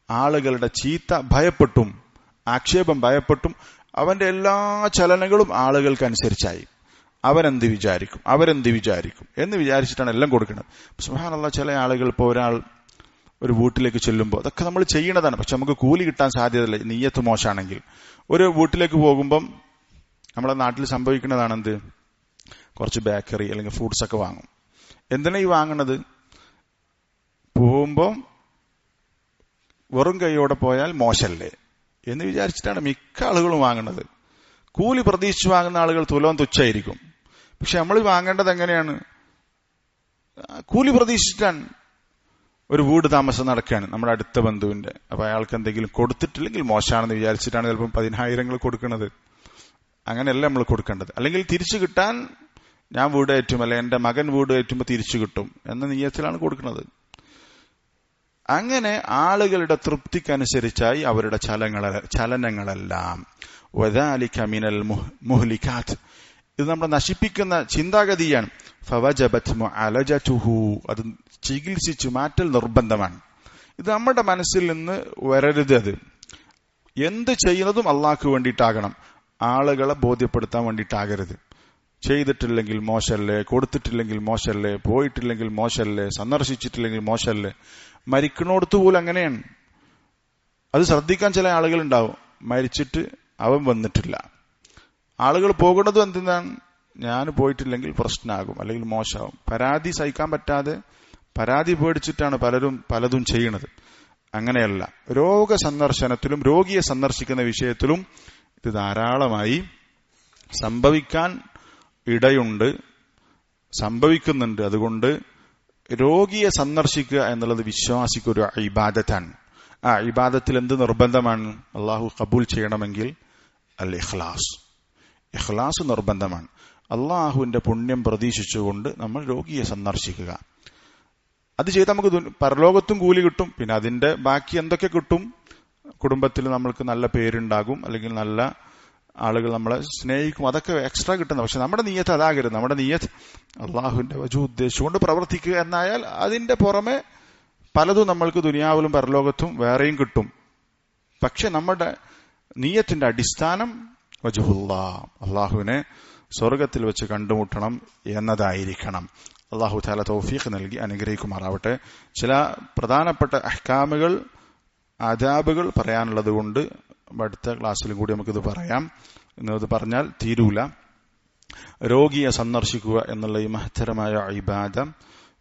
ആളുകളുടെ ചീത്ത ഭയപ്പെട്ടും ആക്ഷേപം ഭയപ്പെട്ടും അവന്റെ എല്ലാ ചലനങ്ങളും ആളുകൾക്കനുസരിച്ചായി. അവരെന്ത് വിചാരിക്കും എന്ന് വിചാരിച്ചിട്ടാണ് എല്ലാം കൊടുക്കുന്നത്. സുബ്ഹാനല്ലാഹ്, ചില ആളുകൾ ഇപ്പോൾ ഒരാൾ ഒരു വീട്ടിലേക്ക് ചെല്ലുമ്പോൾ, അതൊക്കെ നമ്മൾ ചെയ്യണതാണ്, പക്ഷെ നമുക്ക് കൂലി കിട്ടാൻ സാധ്യതയില്ല നിയ്യത്ത് മോശമാണെങ്കിൽ. ഒരു വീട്ടിലേക്ക് പോകുമ്പം നമ്മളെ നാട്ടിൽ സംഭവിക്കുന്നതാണെന്ത്, കുറച്ച് ബേക്കറി അല്ലെങ്കിൽ ഫ്രൂട്ട്സ് ഒക്കെ വാങ്ങും. എന്തിനാ ഈ വാങ്ങണത്? പോകുമ്പോൾ വെറും കൈയോടെ പോയാൽ മോശമല്ലേ എന്ന് വിചാരിച്ചിട്ടാണ് മിക്ക ആളുകളും വാങ്ങുന്നത്. കൂലി പ്രതീക്ഷിച്ച് വാങ്ങുന്ന ആളുകൾ തുലവും തുച്ഛായിരിക്കും. പക്ഷെ നമ്മൾ വാങ്ങേണ്ടത് എങ്ങനെയാണ്? കൂലി പ്രതീക്ഷിച്ചിട്ടാണ്. ഒരു വീട് താമസം നടക്കുകയാണ് നമ്മുടെ അടുത്ത ബന്ധുവിന്റെ, അപ്പൊ അയാൾക്ക് എന്തെങ്കിലും കൊടുത്തിട്ടില്ലെങ്കിൽ മോശമാണെന്ന് വിചാരിച്ചിട്ടാണ് ചിലപ്പം 10,000 കൊടുക്കുന്നത്. അങ്ങനെയല്ല നമ്മൾ കൊടുക്കേണ്ടത്. അല്ലെങ്കിൽ തിരിച്ചു കിട്ടാൻ ഞാൻ വീട് കയറ്റും, അല്ലെ എന്റെ മകൻ വീട് കയറ്റുമ്പോൾ തിരിച്ചു കിട്ടും എന്ന നിയ്യത്തിലാണ് കൊടുക്കുന്നത്. അങ്ങനെ ആളുകളുടെ തൃപ്തിക്കനുസരിച്ചായി അവരുടെ ചലനങ്ങളെല്ലാം. വദാലിക മിനൽ മുഹ്ലികാത്ത്, ഇത് നമ്മളെ നശിപ്പിക്കുന്ന ചിന്താഗതിയാണ്. ഫവജബത് മുഅലജതുഹു, അത് ചികിത്സിച്ചു മാറ്റൽ നിർബന്ധമാണ്. ഇത് നമ്മുടെ മനസ്സിൽ നിന്ന് വരരുത്. അത് എന്ത് ചെയ്യുന്നതും അള്ളാഹ്ക്ക് വേണ്ടിയിട്ടാകണം, ആളുകളെ ബോധ്യപ്പെടുത്താൻ വേണ്ടിയിട്ടാകരുത്. ചെയ്തിട്ടില്ലെങ്കിൽ മോശല്ലേ, കൊടുത്തിട്ടില്ലെങ്കിൽ മോശല്ലേ, പോയിട്ടില്ലെങ്കിൽ മോശല്ലേ, സന്ദർശിച്ചിട്ടില്ലെങ്കിൽ മോശല്ലേ. മരിക്കണോടത്ത് പോലും അങ്ങനെയാണ്. അത് ശ്രദ്ധിക്കാൻ ചില ആളുകൾ ഉണ്ടാവും. മരിച്ചിട്ട് അവൻ വന്നിട്ടില്ല. ആളുകൾ പോകുന്നതും എന്തിനാണ്? ഞാൻ പോയിട്ടില്ലെങ്കിൽ പ്രശ്നമാകും, അല്ലെങ്കിൽ മോശമാകും. പരാതി സഹിക്കാൻ പറ്റാതെ പരാതി പേടിച്ചിട്ടാണ് പലരും പലതും ചെയ്യണത്. അങ്ങനെയല്ല. രോഗസന്ദർശനത്തിലും രോഗിയെ സന്ദർശിക്കുന്ന വിഷയത്തിലും ഇത് ധാരാളമായി സംഭവിക്കാൻ ഇടയുണ്ട്, സംഭവിക്കുന്നുണ്ട്. അതുകൊണ്ട് രോഗിയെ സന്ദർശിക്കുക എന്നുള്ളത് വിശ്വാസിക്കൊരു ഇബാദത്താണ്. ആ ഇബാദത്തിൽ എന്ത് നിർബന്ധമാണ്? അള്ളാഹു കബൂൽ ചെയ്യണമെങ്കിൽ അൽ ഇഖ്ലാസ്. ഇഖ്ലാസ് നിർബന്ധമാണ്. അള്ളാഹുവിന്റെ പുണ്യം പ്രതീക്ഷിച്ചുകൊണ്ട് നമ്മൾ രോഗിയെ സന്ദർശിക്കുക. അത് ചെയ്ത് നമുക്ക് പരലോകത്തും കൂലി കിട്ടും. പിന്നെ അതിന്റെ ബാക്കി എന്തൊക്കെ കിട്ടും? കുടുംബത്തിൽ നമ്മൾക്ക് നല്ല പേരുണ്ടാകും, അല്ലെങ്കിൽ നല്ല ആളുകൾ നമ്മളെ സ്നേഹിക്കും, അതൊക്കെ എക്സ്ട്രാ കിട്ടുന്നത്. പക്ഷെ നമ്മുടെ നിയ്യത്ത് അതാകരുത്. നമ്മുടെ നിയ്യത്ത് അള്ളാഹുവിന്റെ വജു ഉദ്ദേശിച്ചുകൊണ്ട് പ്രവർത്തിക്കുക എന്നായാൽ അതിന്റെ പുറമെ പലതും നമ്മൾക്ക് ദുനിയാവിലും പരലോകത്തും വേറെയും കിട്ടും. പക്ഷെ നമ്മുടെ നിയ്യത്തിന്റെ അടിസ്ഥാനം വജുഹുല്ലാ, അള്ളാഹുവിനെ സ്വർഗത്തിൽ വെച്ച് കണ്ടുമുട്ടണം എന്നതായിരിക്കണം. അള്ളാഹു തആല തൗഫീഖ് നൽകി അനുഗ്രഹിക്കുമാറാവട്ടെ. ചില പ്രധാനപ്പെട്ട അഹ്കാമുകൾ, ആദാബുകൾ പറയാനുള്ളത് കൊണ്ട് അടുത്ത ക്ലാസ്സിലും കൂടി നമുക്കിത് പറയാം. ഇന്നത് പറഞ്ഞാൽ തീരൂല. രോഗിയെ സന്ദർശിക്കുക എന്നുള്ള ഈ മഹത്തരമായ ഇബാദ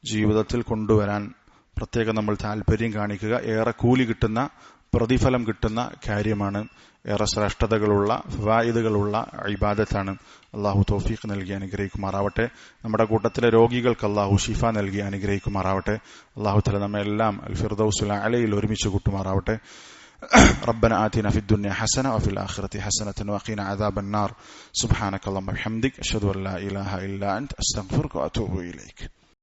ജീവിതത്തിൽ കൊണ്ടുവരാൻ പ്രത്യേകം നമ്മൾ താല്പര്യം കാണിക്കുക. ഏറെ കൂലി കിട്ടുന്ന, പ്രതിഫലം കിട്ടുന്ന കാര്യമാണ്. ഏറെ ശ്രേഷ്ഠതകളുള്ള, ഫവായിദുകളുള്ള ഇബാദത്താണ്. അള്ളാഹു തൗഫീഖ് നൽകി അനുഗ്രഹിക്കുമാറാവട്ടെ. നമ്മുടെ കൂട്ടത്തിലെ രോഗികൾക്ക് അള്ളാഹു ഷിഫ നൽകി അനുഗ്രഹിക്കുമാറാവട്ടെ. അള്ളാഹു തആല നമ്മെല്ലാം അൽ ഫിർദൗസുൽ അലയിൽ ഒരുമിച്ച് കൂട്ടുമാറാവട്ടെ. ربنا آتنا في الدنيا حسنة وفي الآخرة حسنة وقنا عذاب النار. سبحانك اللهم وبحمدك أشهد أن لا إله إلا أنت أستغفرك وأتوب إليك.